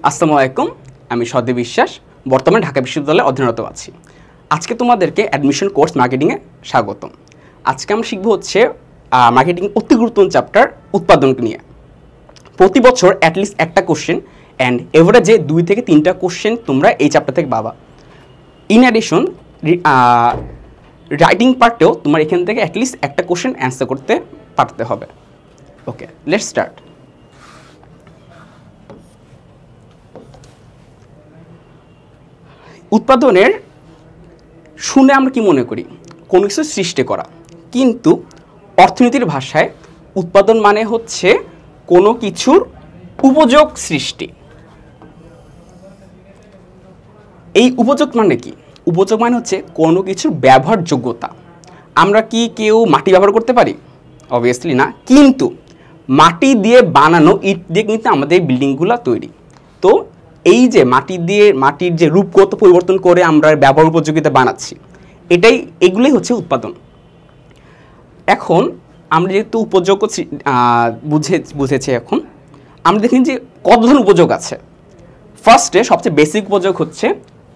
আসসালামু আলাইকুম, আমি সদীপ বিশ্বাস, বর্তমানে ঢাকা বিশ্ববিদ্যালয়ে অধ্যয়নরত আছি। আজকে তোমাদেরকে অ্যাডমিশন কোর্স মার্কেটিংয়ে স্বাগতম। আজকে আমরা শিখব হচ্ছে মার্কেটিং অতি গুরুত্বপূর্ণ চ্যাপ্টার উৎপাদনকে নিয়ে। প্রতি বছর অ্যাটলিস্ট একটা কোশ্চেন অ্যান্ড এভারেজে 2 থেকে 3টা কোশ্চেন তোমরা এই চ্যাপ্টার থেকে পাবা। ইন অ্যাডিশন রাইটিং পার্টেও তোমার এখান থেকে অ্যাটলিস্ট একটা কোশ্চেন অ্যান্সার করতে পারতে হবে। ওকে, লেটস স্টার্ট। উৎপাদনের শুনে আমরা কি মনে করি? কোনো কিছু সৃষ্টি করা, কিন্তু অর্থনীতির ভাষায় উৎপাদন মানে হচ্ছে কোনো কিছুর উপযোগ সৃষ্টি। এই উপযোগ মানে কি? উপযোগ মানে হচ্ছে কোনো কিছুর ব্যবহারযোগ্যতা। আমরা কি কেউ মাটি ব্যবহার করতে পারি? অবভিয়াসলি না, কিন্তু মাটি দিয়ে বানানো ইট দিয়ে কিন্তু আমাদের বিল্ডিংগুলো তৈরি। তো এই যে মাটির যে রূপগত পরিবর্তন করে আমরা ব্যবহার উপযোগিতা বানাচ্ছি, এগুলোই হচ্ছে উৎপাদন। এখন আমরা যেহেতু উপযোগ বুঝেছি, এখন আমরা দেখি যে কত ধরনের উপযোগ আছে। ফার্স্টে সবচেয়ে বেসিক উপযোগ হচ্ছে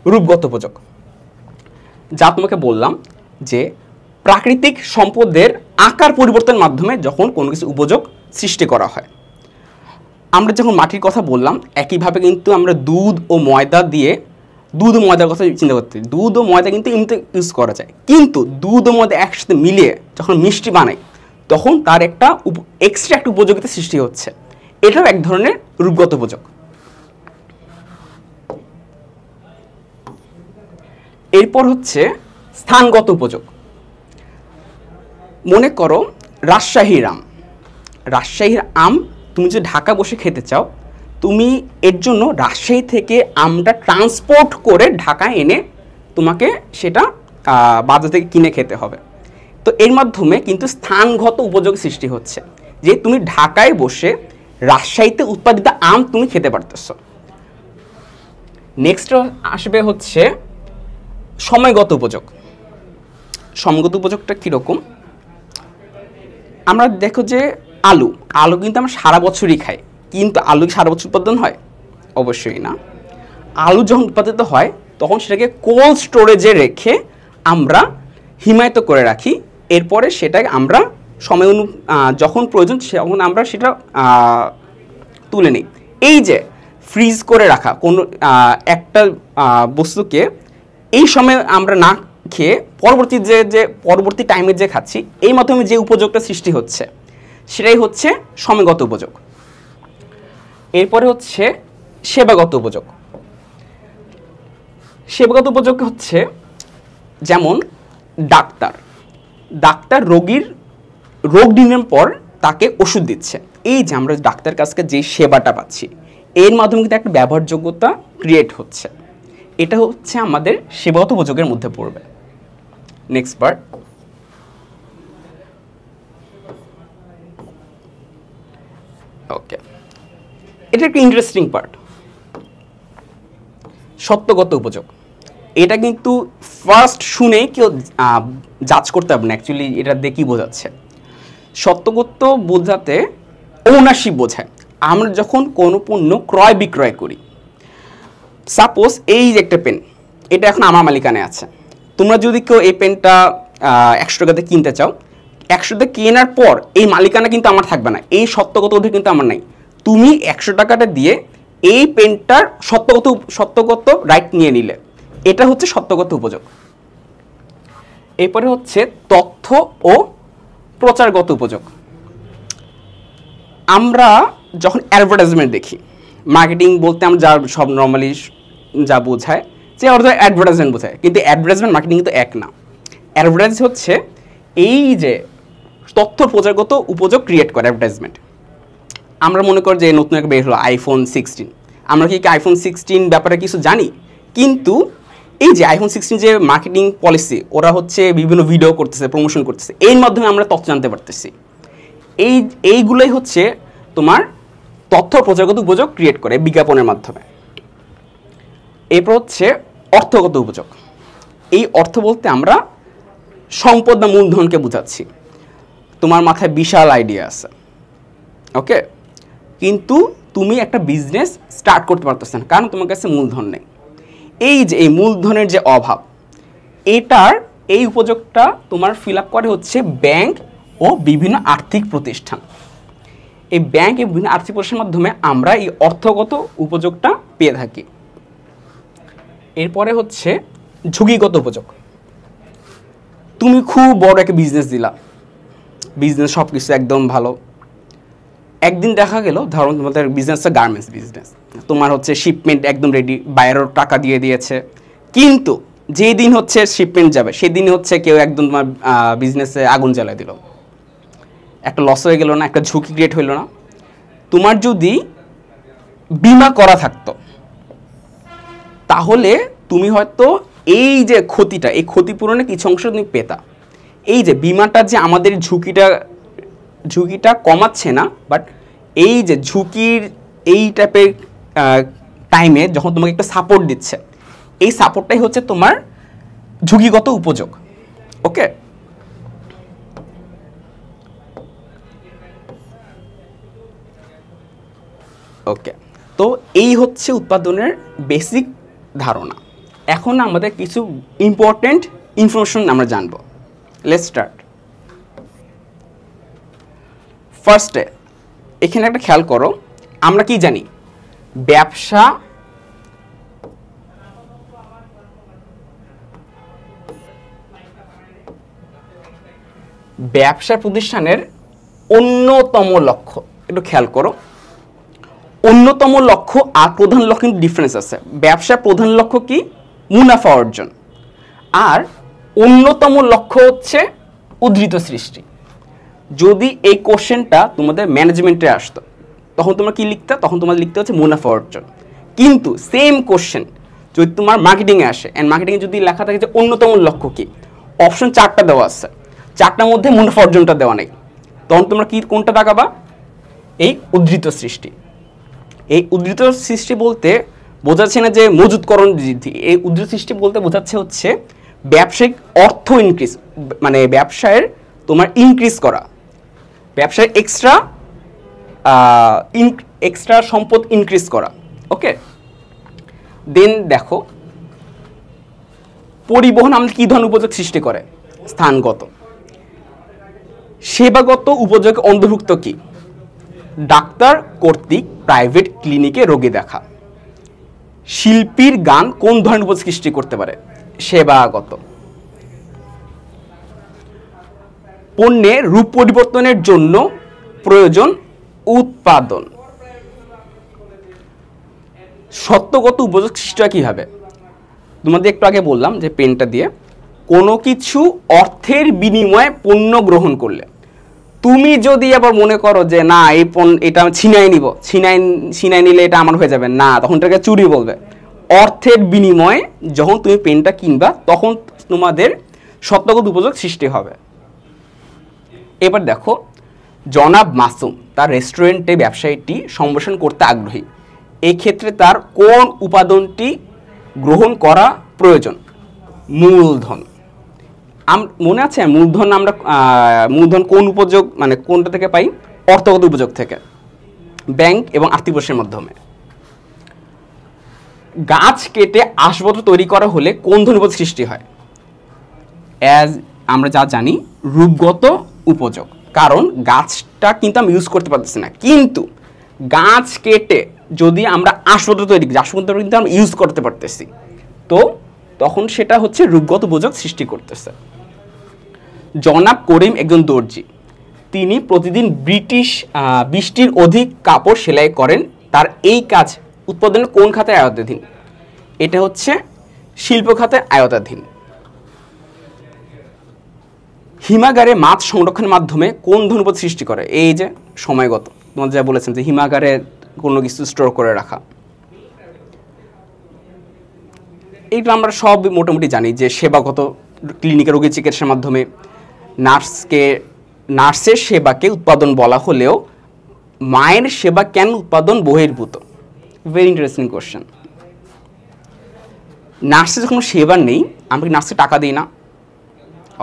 রূপগত উপযোগ, যা তোমাকে বললাম যে প্রাকৃতিক সম্পদের আকার পরিবর্তনের মাধ্যমে যখন কোনো কিছু উপযোগ সৃষ্টি করা হয়। আমরা যখন মাটির কথা বললাম, একইভাবে কিন্তু আমরা দুধ ও ময়দার কথা চিন্তা করতে। দুধ ও ময়দা কিন্তু এমনিতে ইউজ করা যায়, কিন্তু দুধ ও ময়দা একসাথে মিলিয়ে যখন মিষ্টি বানাই, তখন তার একটা এক্সট্রা একটা উপযোগিতা সৃষ্টি হচ্ছে। এটাও এক ধরনের রূপগত উপযোগ। এরপর হচ্ছে স্থানগত উপযোগ। মনে করো রাজশাহীর আম তুমি যদি ঢাকা বসে খেতে চাও, তুমি এর জন্য রাজশাহী থেকে আমটা ট্রান্সপোর্ট করে ঢাকায় এনে তোমাকে সেটা বাজার থেকে কিনে খেতে হবে। তো এর মাধ্যমে কিন্তু স্থানগত উপযোগ সৃষ্টি হচ্ছে, যে তুমি ঢাকায় বসে রাজশাহীতে উৎপাদিত আম তুমি খেতে পারতেছ। নেক্সট আসবে হচ্ছে সময়গত উপযোগ। সময়গত উপযোগটা কীরকম? আমরা দেখো যে আলু কিন্তু আমরা সারা বছরই খাই, কিন্তু আলু কি সারা বছর উৎপাদন হয়? অবশ্যই না। আলু যখন উৎপাদিত হয় তখন সেটাকে কোল্ড স্টোরেজে রেখে আমরা হিমায়িত করে রাখি। এরপরে সেটাকে আমরা যখন প্রয়োজন তখন আমরা সেটা তুলে নিই। এই যে ফ্রিজ করে রাখা কোনো একটা বস্তুকে এই সময় আমরা না খেয়ে পরবর্তী টাইমে যে খাচ্ছি, এই মাধ্যমে যে উপযোগটা সৃষ্টি হচ্ছে সেটাই হচ্ছে সময়গত উপযোগ। এরপরে হচ্ছে সেবাগত উপযোগ। সেবাগত উপযোগ হচ্ছে যেমন ডাক্তার রোগীর রোগ নির্ণয়ের পর তাকে ওষুধ দিচ্ছে। এই যে আমরা ডাক্তার কাছে যে সেবাটা পাচ্ছি, এর মাধ্যমে কিন্তু একটা ব্যবহারযোগ্যতা ক্রিয়েট হচ্ছে। এটা হচ্ছে আমাদের সেবাগত উপযোগের মধ্যে পড়বে। নেক্সট পার্ট, ওকে, এটা একটা ইন্টারেস্টিং পার্ট, সত্যগত উপযোগ। এটা কিন্তু ফার্স্ট শুনেই কেউ জাজ করতে হবে না অ্যাকচুয়ালি এটা দিয়ে কী বোঝাচ্ছে। সত্যগত বোঝাতে ওনারশিপ বোঝায়। আমরা যখন কোনো পণ্য ক্রয় বিক্রয় করি, সাপোজ এই যে একটা পেন, এটা এখন আমার মালিকানায় আছে। তোমরা যদি কেউ এই পেনটা 100 টাকাতে কিনতে চাও, 100 টাকা কেনার পর এই মালিকানা কিন্তু আমার থাকবে না, এই সত্যগত অধিকার কিন্তু আমার নাই। তুমি 100 টাকাটা দিয়ে এই পেনটার সত্যগত রাইট নিয়ে নিলে, এটা হচ্ছে সত্যগত উপযোগ। এরপরে হচ্ছে তথ্য ও প্রচারগত উপযোগ। আমরা যখন অ্যাডভার্টাইজমেন্ট দেখি, মার্কেটিং বলতে আমরা সব নর্মালি যা বোঝায় যে অর্থ অ্যাডভার্টাইজমেন্ট বোঝায়, কিন্তু অ্যাডভার্টাইজমেন্ট মার্কেটিং কিন্তু এক না। অ্যাডভার্টাইজ হচ্ছে এই যে তথ্য প্রচারগত উপযোগ ক্রিয়েট করে অ্যাডভার্টাইজমেন্ট। আমরা মনে করি যে নতুন একটা বের হলো iPhone 16, আমরা কি iPhone 16 ব্যাপারে কিছু জানি? কিন্তু এই যে iPhone 16 যে মার্কেটিং পলিসি, ওরা হচ্ছে বিভিন্ন ভিডিও করতেছে, প্রমোশন করতেছে, এর মাধ্যমে আমরা তথ্য জানতে পারতেছি। এইগুলোই হচ্ছে তোমার তথ্য প্রচারগত উপযোগ ক্রিয়েট করে বিজ্ঞাপনের মাধ্যমে। এরপর হচ্ছে অর্থগত উপযোগ। এই অর্থ বলতে আমরা সম্পদ বা মূলধনকে বোঝাচ্ছি। তোমার মাথায় বিশাল আইডিয়া আছে, ওকে, কিন্তু তুমি একটা বিজনেস স্টার্ট করতে পারতেছ না, কারণ তোমার কাছে মূলধন নেই। এই যে এই মূলধনের যে অভাব, এটার এই উপযোগটা তোমার ফিল আপ করে হচ্ছে ব্যাংক ও বিভিন্ন আর্থিক প্রতিষ্ঠান। এই ব্যাংক এবং বিভিন্ন আর্থিক প্রতিষ্ঠানের মাধ্যমে আমরা এই অর্থগত উপযোগটা পেয়ে থাকি। এরপরে হচ্ছে ঝুঁকিগত উপযোগ। তুমি খুব বড় একটা বিজনেস দিলা, বিজনেস সব কিছু একদম ভালো, একদিন দেখা গেল ধরুন তোমাদের বিজনেসটা গার্মেন্টস বিজনেস, তোমার হচ্ছে শিপমেন্ট একদম রেডি, বাইরেও টাকা দিয়ে দিয়েছে, কিন্তু যেই দিন হচ্ছে শিপমেন্ট যাবে সেদিন হচ্ছে কেউ একদম তোমার বিজনেসে আগুন জ্বালিয়ে দিল, একটা লস হয়ে গেল না, একটা ঝুঁকি ক্রিয়েট হইল না? তোমার যদি বিমা করা থাকতো তাহলে তুমি হয়তো এই যে ক্ষতিটা, এই ক্ষতিপূরণে কিছু অংশ তুমি পেতা। এই যে বিমাটা যে আমাদের ঝুঁকিটা কমাচ্ছে না, বাট এই যে ঝুঁকির এই টাইপের টাইমে যখন তোমাকে একটা সাপোর্ট দিচ্ছে, এই সাপোর্টটাই হচ্ছে তোমার ঝুঁকিগত উপযোগ। ওকে, ওকে, তো এই হচ্ছে উৎপাদনের বেসিক ধারণা। এখন আমাদের কিছু ইম্পর্টেন্ট ইনফরমেশন আমরা জানবো। Let's start. ফার্স্টে এখানে একটা খেয়াল করো, আমরা কি জানি? ব্যবসা প্রতিষ্ঠানের অন্যতম লক্ষ্য, একটু খেয়াল করো, অন্যতম লক্ষ্য আর প্রধান লক্ষ্য কিন্তু ডিফারেন্স আছে। ব্যবসার প্রধান লক্ষ্য কি? মুনাফা অর্জন। আর অন্যতম লক্ষ্য হচ্ছে উদ্ধৃত সৃষ্টি। যদি এই কোশ্চেনটা তোমাদের ম্যানেজমেন্টে আসতো তখন তোমরা কি লিখতে? তখন তোমাদের লিখতে হচ্ছে মুনাফা অর্জন। কিন্তু সেম কোশ্চেন যদি তোমার মার্কেটিংয়ে আসে, অ্যান্ড মার্কেটিংয়ে যদি লেখা থাকে যে অন্যতম লক্ষ্য কি, অপশন 4টা দেওয়া আছে, 4টার মধ্যে মুনাফা অর্জনটা দেওয়া নেই, তখন তোমরা কি কোনটা দাগাবা? এই উদ্ধৃত সৃষ্টি। এই উদ্ধৃত সৃষ্টি বলতে বোঝাচ্ছে না যে মজুতকরণ বৃদ্ধি, এই উদ্ধৃত সৃষ্টি বলতে বোঝাচ্ছে হচ্ছে ব্যবসায়িক অর্থ ইনক্রিজ, মানে ব্যবসায়ের তোমার ইনক্রিজ করা, ব্যবসায় এক্সট্রা সম্পদ ইনক্রিজ করা। ওকে, দেন দেখো পরিবহন আমাদের কী ধরনের উপযোগ সৃষ্টি করে? স্থানগত। সেবাগত উপযোগ অন্তর্ভুক্ত কি? ডাক্তার কর্তৃক প্রাইভেট ক্লিনিকে রোগী দেখা। শিল্পীর গান কোন ধরনের উপযোগ সৃষ্টি করতে পারে? সেবাগত। পণ্যের রূপ পরিবর্তনের জন্য প্রয়োজন উৎপাদন। সত্যগত উপযোগ সৃষ্টি হয় কীভাবে? তোমাদের একটু আগে বললাম যে পেনটা দিয়ে, কোনো কিছু অর্থের বিনিময়ে পণ্য গ্রহণ করলে, তুমি যদি আবার মনে করো যে না এই এটা আমি ছিনাই নিব, ছিনাই নিলে এটা আমার হয়ে যাবে না, তখন এটাকে চুরি বলবে। অর্থের বিনিময়ে যখন তুমি পেনটা কিনবা তখন তোমাদের সত্যগত উপযোগ সৃষ্টি হবে। এবার দেখো, জনাব মাসুম তার রেস্টুরেন্টে ব্যবসায়ীটি সম্প্রসারণ করতে আগ্রহী, এই ক্ষেত্রে তার কোন উপাদানটি গ্রহণ করা প্রয়োজন? মূলধন। মনে আছে মূলধন আমরা মূলধন কোন উপযোগ, মানে কোনটা থেকে পাই? অর্থগত উপযোগ থেকে, ব্যাংক এবং আর্থিক প্রতিষ্ঠানের মাধ্যমে। গাছ কেটে আসবাবপত্র তৈরি করা হলে কোন ধরনের উপযোগ সৃষ্টি হয়? অ্যাজ আমরা যা জানি রূপগত উপযোগ, কারণ গাছটা কিন্তু আমি ইউজ করতে পারতেছি না, কিন্তু গাছ কেটে যদি আমরা আসবাবপত্র তৈরি করি, আসবাবপত্র কিন্তু আমরা ইউজ করতে পারতেছি, তো তখন সেটা হচ্ছে রূপগত উপযোগ সৃষ্টি করতেছে। জনাব করিম একজন দর্জি, তিনি প্রতিদিন 20টির অধিক কাপড় সেলাই করেন, তার এই কাজ উৎপাদনের কোন খাতে আয়ত্তাধীন? এটা হচ্ছে শিল্প খাতে আয়ত্তাধীন। হিমাগারে মাছ সংরক্ষণের মাধ্যমে কোন ধরনের উপযোগ সৃষ্টি করে? এই যে সময়গত, তোমার যা বলেছেন যে হিমাগারে কোনো কিছু স্টোর করে রাখা, এইগুলো আমরা সব মোটামুটি জানি যে সেবাগত, ক্লিনিকে রোগী চিকিৎসার মাধ্যমে। নার্সের সেবাকে উৎপাদন বলা হলেও মায়ের সেবা কেন উৎপাদন বহির্ভূত? Very interesting question. নার্সের যখন সেবা নেই, আমরা কি নার্সে টাকা দিই না?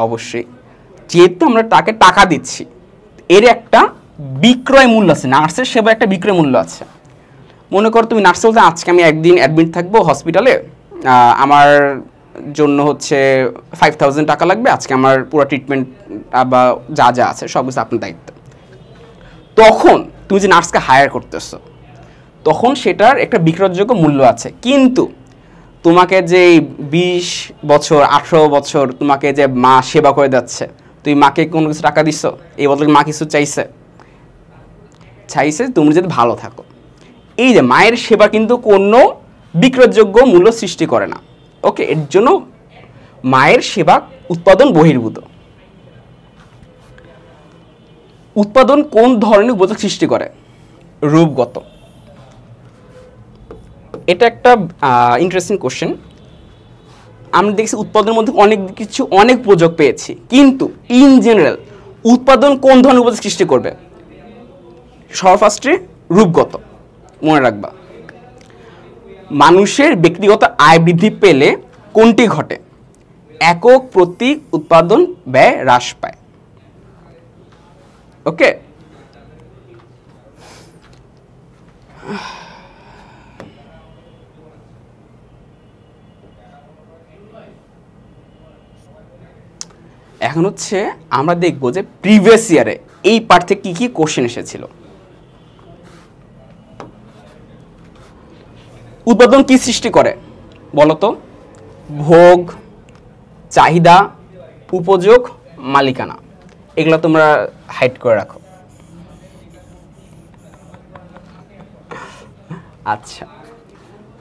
অবশ্যই, যেহেতু আমরা তাকে টাকা দিচ্ছি, এর একটা বিক্রয় মূল্য আছে, নার্সের সেবা একটা বিক্রয় মূল্য আছে। মনে করো তুমি নার্স বলতে আজকে আমি একদিন অ্যাডমিট থাকবো হসপিটালে, আমার জন্য হচ্ছে 5000 টাকা লাগবে, আজকে আমার পুরো ট্রিটমেন্ট বা যা যা আছে সব কিছু আপনার দায়িত্ব। তখন তুমি যে নার্সকে হায়ার করতেছো তখন সেটার একটা বিক্রয়যোগ্য মূল্য আছে। কিন্তু তোমাকে যে 20 বছর 18 বছর তোমাকে যে মা সেবা করে যাচ্ছে, তুমি মাকে কোনো কিছু টাকা দিচ্ছ? এই বদলে মা কিছু চাইছে? তুমি যদি ভালো থাকো। এই যে মায়ের সেবা কিন্তু কোনো বিক্রয়যোগ্য মূল্য সৃষ্টি করে না। ওকে, এর জন্য মায়ের সেবা উৎপাদন বহির্ভূত। উৎপাদন কোন ধরনের উপযোগ সৃষ্টি করে? রূপগত। এটা একটা ইন্টারেস্টিং কোশ্চেন। আমরা দেখছি উৎপাদনের মধ্যে অনেক উপযোগ পেয়েছি, কিন্তু ইন জেনারেল উৎপাদন কোন ধরনের উপযোগ সৃষ্টি করবে? সর্বফার্স্টে রূপগত, মনে রাখবা। মানুষের ব্যক্তিগত আয় বৃদ্ধি পেলে কোনটি ঘটে? একক প্রতি উৎপাদন ব্যয় হ্রাস পায়। ওকে, এখন হচ্ছে আমরা দেখব যে প্রিভিয়াস ইয়ারে এই পার্ট থেকে কি কোশ্চেন এসেছিল। উৎপাদন কি সৃষ্টি করে বলতো? ভোগ, চাহিদা, উপযোগ, মালিকানা। এগুলো তোমরা হাইড করে রাখো। আচ্ছা,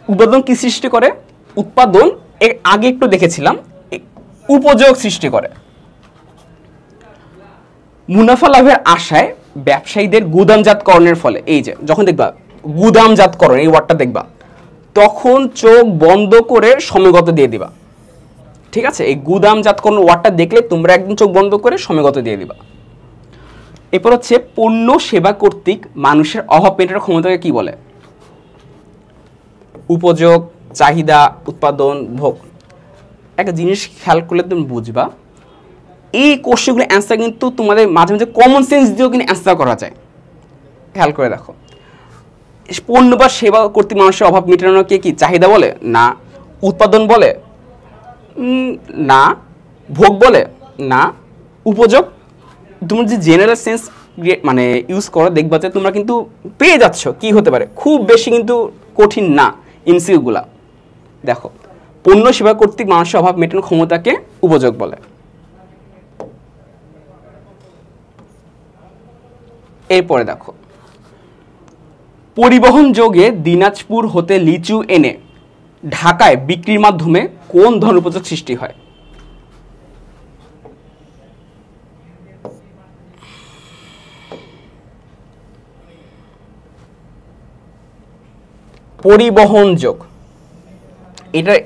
উৎপাদন কি সৃষ্টি করে? উৎপাদন এর আগে একটু দেখেছিলাম, উপযোগ সৃষ্টি করে। মুনাফা লাভের আশায় ব্যবসায়ীদের গুদামজাতকরণের ফলে, এই যে যখন দেখবা গুদামজাতকরণ এই ওয়ার্ডটা দেখবা, তখন চোখ বন্ধ করে সময়গত দিয়ে দিবা। ঠিক আছে, এই গুদামজাতকরণ ওয়ার্ডটা দেখলে তোমরা একদম চোখ বন্ধ করে সময়গত দিয়ে দিবা। এরপর হচ্ছে পণ্য সেবা কর্তৃক মানুষের অভাব মেটানোর ক্ষমতাকে কি বলে? উপযোগ, চাহিদা, উৎপাদন, ভোগ। একটা জিনিস খেয়াল করলে তুমি বুঝবা, এই কোশ্চেনগুলো অ্যান্সার কিন্তু তোমাদের মাঝে মাঝে কমন সেন্স দিয়েও কিন্তু অ্যান্সার করা যায়। খেয়াল করে দেখো, পণ্য বা সেবা কর্তৃক মানুষের অভাব মেটানোকে কি চাহিদা বলে? না। উৎপাদন বলে? না। ভোগ বলে? না। উপযোগ? তুমি যে জেনারেল সেন্স মানে ইউজ করো, দেখবা যে তোমরা কিন্তু পেয়ে যাচ্ছ কি হতে পারে। খুব বেশি কিন্তু কঠিন না এমসিকিউগুলা। দেখো, পণ্য সেবা কর্তৃক মানুষের অভাব মেটানোর ক্ষমতাকে উপযোগ বলে। এরপরে দেখো, পরিবহন যোগে দিনাজপুর হতে লিচু এনে ঢাকায় বিক্রির মাধ্যমে কোন ধরনের উপযোগ সৃষ্টি হয়? পরিবহন যোগ,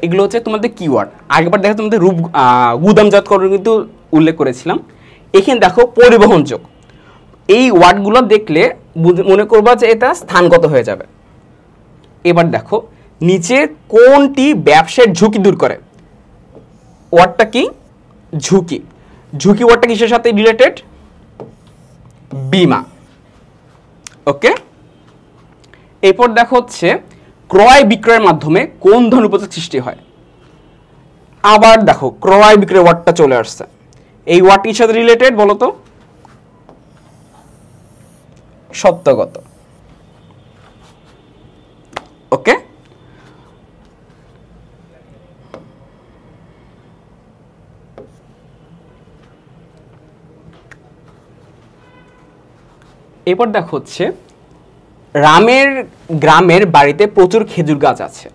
এগুলো হচ্ছে তোমাদের কিওয়ার্ড। আগেবার দেখো তোমাদের গুদামজাতকরণ কিন্তু উল্লেখ করেছিলাম। এখানে দেখো পরিবহন যোগ, এই ওয়ার্ডগুলো দেখলে মনে করবা যে এটা স্থানগত হয়ে যাবে। এবার দেখো নিচে কোনটি ব্যবসার ঝুঁকি দূর করে? ওয়ার্ডটা কি? ঝুঁকি। ঝুঁকি ওয়ার্ডটা কিসের সাথে রিলেটেড? বীমা। ওকে, এরপর দেখো হচ্ছে ক্রয় বিক্রয়ের মাধ্যমে কোন ধরনের উপযোগ সৃষ্টি হয়? আবার দেখো ক্রয় বিক্রয় ওয়ার্ডটা চলে আসছে। এই ওয়ার্ডটির সাথে রিলেটেড বলো তো? সত্যগত। ওকে, এরপর দেখো হচ্ছে গ্রামের বাড়িতে প্রচুর খেজুর গাছ আছে,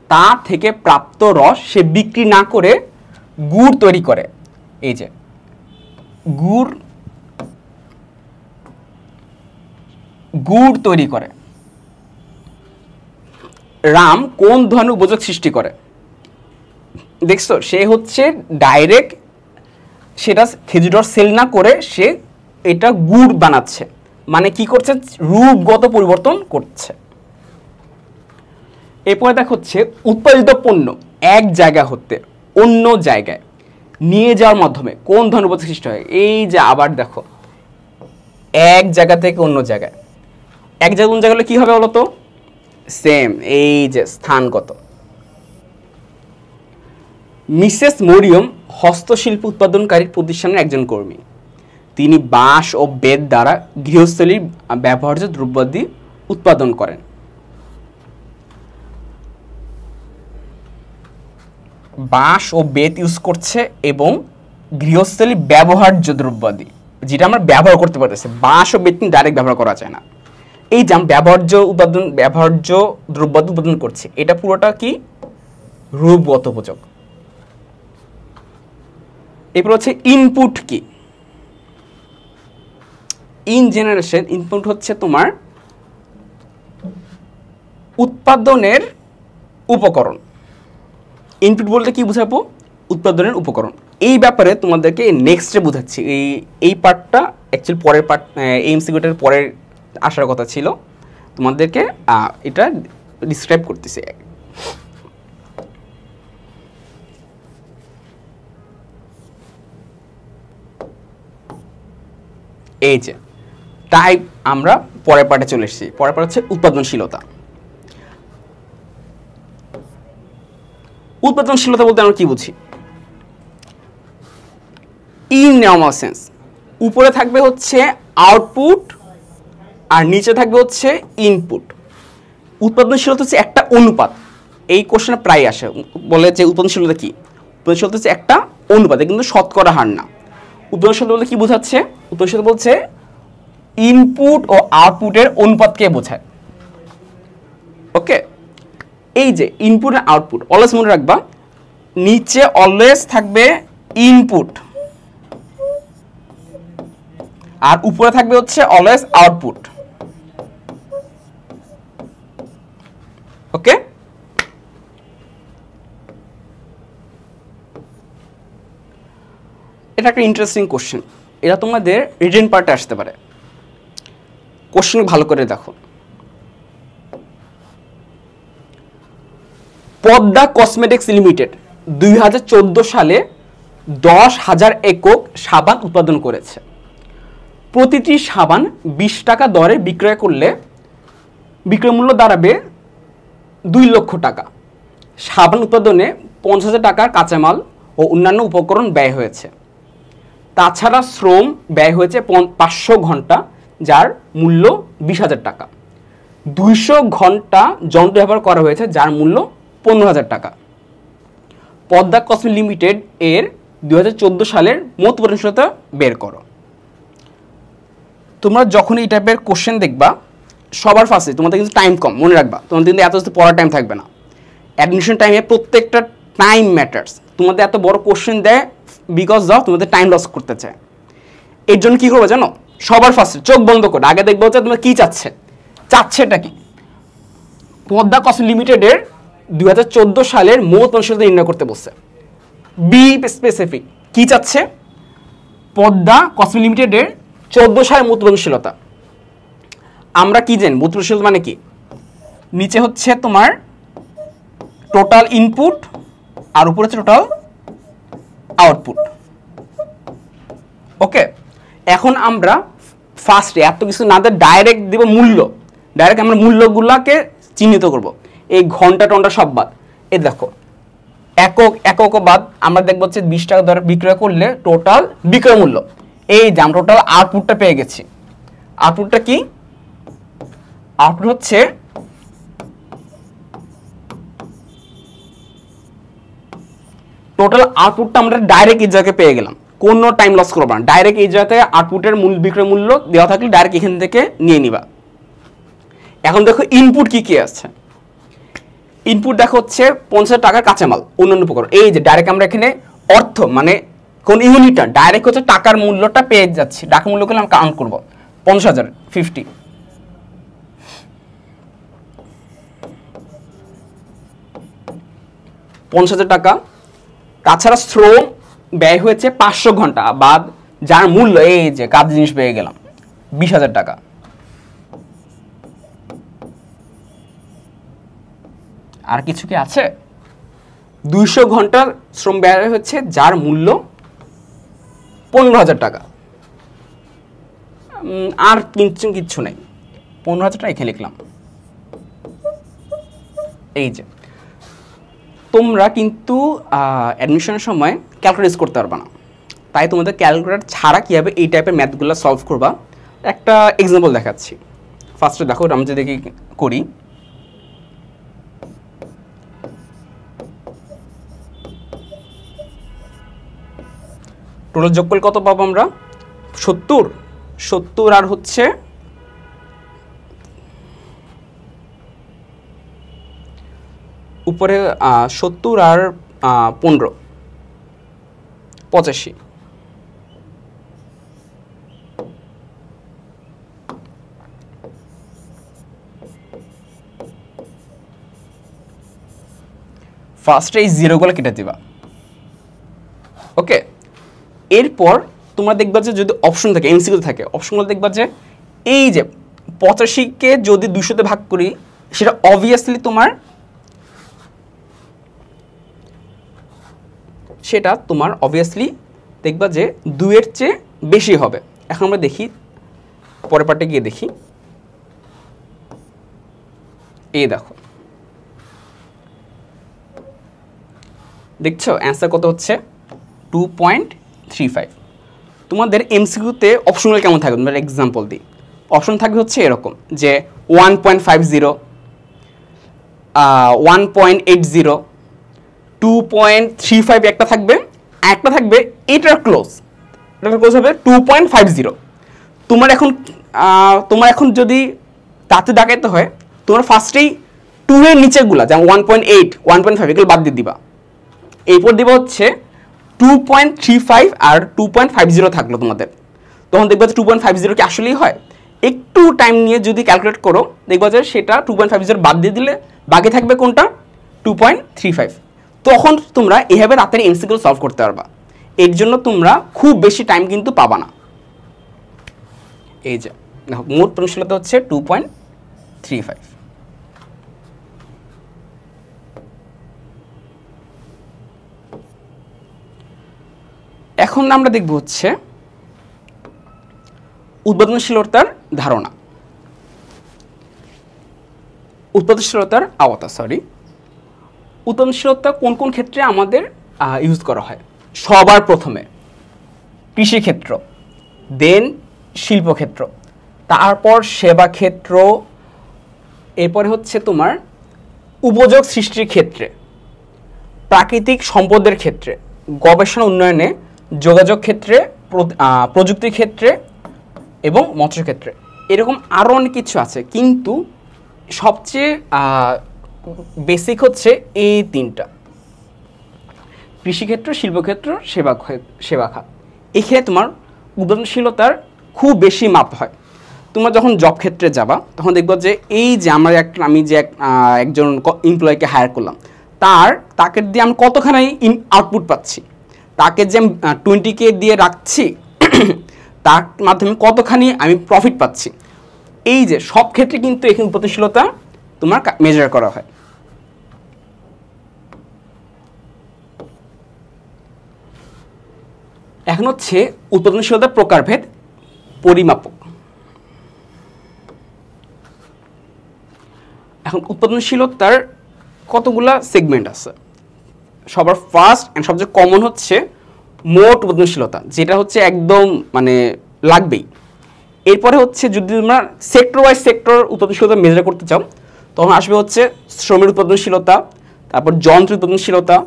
তা থেকে প্রাপ্ত রস সে বিক্রি না করে গুড় তৈরি করে। এই যে গুড় তৈরি করে। রাম কোন ধরনের উপযোগ সৃষ্টি করে? দেখছো, সে হচ্ছে ডাইরেক্ট সেটা খেজুর রস সেল না করে সে এটা গুড় বানাচ্ছে, মানে কি করছে? রূপগত পরিবর্তন করছে। এরপরে দেখো হচ্ছে উৎপাদিত পণ্য এক জায়গা হতে অন্য জায়গায় নিয়ে যাওয়ার মাধ্যমে কোন ধরনের উপযোগ সৃষ্টি হয়? এই যে আবার দেখো, এক জায়গা থেকে অন্য জায়গায়, এক জায়গা অন্য জায়গা হলে কি হবে বলতো? সেম, এই যে স্থানগত। মিসেস মরিয়ম হস্তশিল্প উৎপাদনকারী প্রতিষ্ঠানের একজন কর্মী। তিনি বাঁশ ও বেত দ্বারা গৃহস্থলীর ব্যবহার্য দ্রব্যাদি উৎপাদন করেন। বাঁশ ও বেত ইউজ করছে এবং গৃহস্থলী ব্যবহার্য দ্রব্যাদি, যেটা আমরা ব্যবহার করতে পারতেছি। বাঁশ ও বেত কিন্তু ডাইরেক্ট ব্যবহার করা যায় না। এই যে ব্যবহার্য দ্রব্যাদি উৎপাদন করছে, এটা পুরোটা কি রূপগত উপযোগ। এরপর হচ্ছে ইনপুট কি। ইন জেনারেশন ইনপুট হচ্ছে তোমার উৎপাদনের উপকরণ। ইনপুট বলতে কি বুঝাবো? উৎপাদনের উপকরণ। এই ব্যাপারে তোমাদেরকে নেক্সটে বুঝাচ্ছি। এই পার্টটা অ্যাকচুয়ালি পরের পার্ট, এমসিকিউটার পরের আসার কথা ছিল, তোমাদেরকে এটা ডিসক্রাইব করতেছি। এই যে টাইপ, আমরা পরের পার্টে চলে এসেছি। পরের পার্ট হচ্ছে উৎপাদনশীলতা। উৎপাদনশীলতা বলতে আমরা কি বুঝি? ইন নর্মাল সেন্স উপরে থাকবে হচ্ছে আউটপুট আর নিচে থাকবে হচ্ছে ইনপুট। উৎপাদনশীলতা হচ্ছে একটা অনুপাত। এই কোশ্চেনে প্রায় আসে, বলে যে উৎপাদনশীলতা কি? উৎপাদনশীলতা হচ্ছে একটা অনুপাত, কিন্তু শতকরা হার না। উৎপাদনশীলতা বলতে কি বোঝাচ্ছে? উৎপাদনশীলতা বলছে ইনপুট ও আউটপুটের অনুপাতকে বোঝায়। ওকে, এই যে ইনপুট আর আউটপুট অলওয়েজ মনে রাখবা, নিচে অলওয়েজ থাকবে ইনপুট আর উপরে থাকবে হচ্ছে অলওয়েজ আউটপুট। ওকে, এটা একটা ইন্টারেস্টিং কোশ্চেন। এটা তোমাদের রিটেন পার্টে আসতে পারে। কোশ্চেন ভালো করে দেখো। পদ্মা কসমেটিক্স লিমিটেড 2014 সালে 10,000 একক সাবান উৎপাদন করেছে। প্রতিটি সাবান 20 টাকা দরে বিক্রয় করলে বিক্রয় মূল্য দাঁড়াবে 2 লক্ষ টাকা। সাবান উৎপাদনে 50,000 টাকার কাঁচামাল ও অন্যান্য উপকরণ ব্যয় হয়েছে। তাছাড়া শ্রম ব্যয় হয়েছে 500 ঘন্টা, যার মূল্য 20,000 টাকা। 200 ঘন্টা যন্ত্র ব্যবহার করা হয়েছে, যার মূল্য 15,000 টাকা। পদ্মা কসমেটিক্স লিমিটেড এর 2014 সালের মোট উৎপাদনশীলতা বের করো। তোমরা যখন এই টাইপের কোশ্চেন দেখবা, সবার ফার্স্টে তোমাদের কিন্তু টাইম কম, মনে রাখবা। তোমাদের কিন্তু এত পড়ার টাইম থাকবে না। অ্যাডমিশন টাইমে প্রত্যেকটা টাইম ম্যাটার্স। তোমাদের এত বড় কোশ্চেন দেয় বিকজ অফ তোমাদের টাইম লস করতে চায়। এর জন্য কী করবে জানো? সবার ফার্স্টে চোখ বন্ধ করে আগে দেখবো হচ্ছে তোমরা কী চাচ্ছেটা কি। পদ্মা কসমেটিক্স লিমিটেডের 2014 সালের মোট উৎপাদনশীলতা নির্ণয় করতে বলছে। বি স্পেসিফিক, কি চাচ্ছে? পদ্মা কসমেটিক্স লিমিটেডের 14 সালের মোট উৎপাদনশীলতা। আমরা কি জানি মোট উৎপাদনশীলতা মানে কি? নিচে হচ্ছে তোমার টোটাল ইনপুট আর উপরে হচ্ছে টোটাল আউটপুট। ওকে, এখন আমরা ফার্স্টে এত কিছু না দিয়ে ডাইরেক্ট দেব মূল্য। ডাইরেক্ট আমরা মূল্যগুলোকে চিহ্নিত করব। এই ঘন্টা টন্টা সব বাদ। এই দেখো একক বাদ, আমরা দেখবো হচ্ছে 20 টাকা দরে বিক্রয় করলে টোটাল বিক্রয় মূল্য। এই যে আমরা টোটাল আউটপুটটা পেয়ে গেছি। আউটপুটটা কি? আউটপুট হচ্ছে টোটাল আউটপুটটা আমরা ডাইরেক্ট এই জায়গায় পেয়ে গেলাম, কোনো টাইম লস করবো না। ডাইরেক্ট এই জায়গায় আউটপুটের বিক্রয় মূল্য দেওয়া থাকলে ডাইরেক্ট এখান থেকে নিয়ে নিবা। এখন দেখো ইনপুট কি কি আছে। ইনপুট দেখো হচ্ছে 50,000 টাকার কাঁচামাল, অন্যান্য উপকরণ। এই যে ডাইরেক্ট আমরা এখানে অর্থ মানে কোন ইউনিটটা ডাইরেক্ট হচ্ছে টাকার মূল্যটা পেয়ে যাচ্ছি। টাকার মূল্য করলে আমরা কাউন্ট করবো 50,000 50। টাকা। তাছাড়া শ্রম ব্যয় হয়েছে 500 ঘন্টা বাদ, যার মূল্য এই যে কাজ জিনিস পেয়ে গেলাম 20,000 টাকা। আর কিছু কি আছে? 200 ঘন্টার শ্রম ব্যয় হচ্ছে, যার মূল্য 15,000 টাকা। আর কিচ্ছু নেই, 15,000 টাকা এখানে লিখলাম। এই যে তোমরা কিন্তু অ্যাডমিশনের সময় ক্যালকুলেট করতে পারবে না, তাই তোমাদের ক্যালকুলেটর ছাড়া কীভাবে এই টাইপের ম্যাথগুলো সলভ করবা একটা এক্সাম্পল দেখাচ্ছি। ফার্স্টে দেখো আমি যদি করি, টোটাল যোগফল কত পাবো আমরা? 70 আর হচ্ছে উপরে 70 আর 15 85। ফার্স্টে এই জিরোগুলো কেটে দিবা। ওকে, এরপর তোমরা দেখবা যে যদি অপশন থাকে, এমসিকিউ থাকে, অপশনগুলো দেখবা যে এই যে 85কে যদি 200তে ভাগ করি, সেটা অবভিয়াসলি তোমার দেখবা যে 2-এর চেয়ে বেশি হবে। এখন আমরা দেখি পরের পার্টে গিয়ে দেখি, এই দেখো দেখছো অ্যান্সার কত হচ্ছে? 2.35। তোমাদের এমসিকিউতে অপশনগুলো কেমন থাকবে? তোমাদের এক্সাম্পল দিই। অপশন থাকবে হচ্ছে এরকম যে 1.50, 1.80, 2.35 একটা থাকবে, একটা থাকবে এটার ক্লোজ হবে 2.50। তোমার এখন যদি তাতে দেখাইতে হয়, তোমার ফার্স্টেই 2 এর নিচেগুলা যেমন 1.8, 1.5 এগুলো বাদ দিয়ে দিবা। এরপর দিবা হচ্ছে 2.35 আর 2.50 থাকলো তোমাদের। তখন দেখবা যে 2.50 কি আসলেই হয়? একটু টাইম নিয়ে যদি ক্যালকুলেট করো, দেখবা যে সেটা 2.50 বাদ দিয়ে দিলে বাকি থাকবে কোনটা? 2.35। তখন তোমরা এভাবে রাতের এমসিকিউ সলভ করতে পারবা। এর জন্য তোমরা খুব বেশি টাইম কিন্তু পাবা না। এই যে দেখো মোট প্রশ্নশীলতা হচ্ছে 2.35। এখন আমরা দেখব হচ্ছে উৎপাদনশীলতার ধারণা, উৎপাদনশীলতার আওতা। উৎপাদনশীলতা কোন কোন ক্ষেত্রে আমাদের ইউজ করা হয়? সবার প্রথমে কৃষিক্ষেত্র, দেন শিল্পক্ষেত্র, তারপর সেবা ক্ষেত্র, এরপরে হচ্ছে তোমার উপযোগ সৃষ্টির ক্ষেত্রে, প্রাকৃতিক সম্পদের ক্ষেত্রে, গবেষণা উন্নয়নে, যোগাযোগ ক্ষেত্রে, প্রযুক্তির ক্ষেত্রে এবং মৎস্য ক্ষেত্রে। এরকম আরও অনেক কিছু আছে, কিন্তু সবচেয়ে বেসিক হচ্ছে এই তিনটা: কৃষিক্ষেত্র, শিল্পক্ষেত্র, সেবা খাত। এখানে তোমার উৎপাদনশীলতার খুব বেশি মাপ হয়। তোমরা যখন জব ক্ষেত্রে যাবা, তখন দেখবা যে এই যে আমি যে একজন এমপ্লয়িকে হায়ার করলাম, তাকে দিয়ে আমি কতখানি আউটপুট পাচ্ছি, তাকে যে আমি 20K দিয়ে রাখছি তার মাধ্যমে কতখানি আমি প্রফিট পাচ্ছি। এই যে সব ক্ষেত্রে কিন্তু এখানে উৎপাদনশীলতা তোমার মেজার করা হয়। এখন হচ্ছে উৎপাদনশীলতার প্রকারভেদ, পরিমাপক। এখন উৎপাদনশীলতার কতগুলা সেগমেন্ট আছে। সবার ফার্স্ট অ্যান্ড সবচেয়ে কমন হচ্ছে মোট উৎপাদনশীলতা, যেটা হচ্ছে একদম মানে লাগবেই। এরপরে হচ্ছে যদি তোমরা সেক্টর ওয়াইজ সেক্টর উৎপাদনশীলতা মেজার করতে চাও, তখন আসবে হচ্ছে শ্রমের উৎপাদনশীলতা, তারপর যন্ত্র উৎপাদনশীলতা,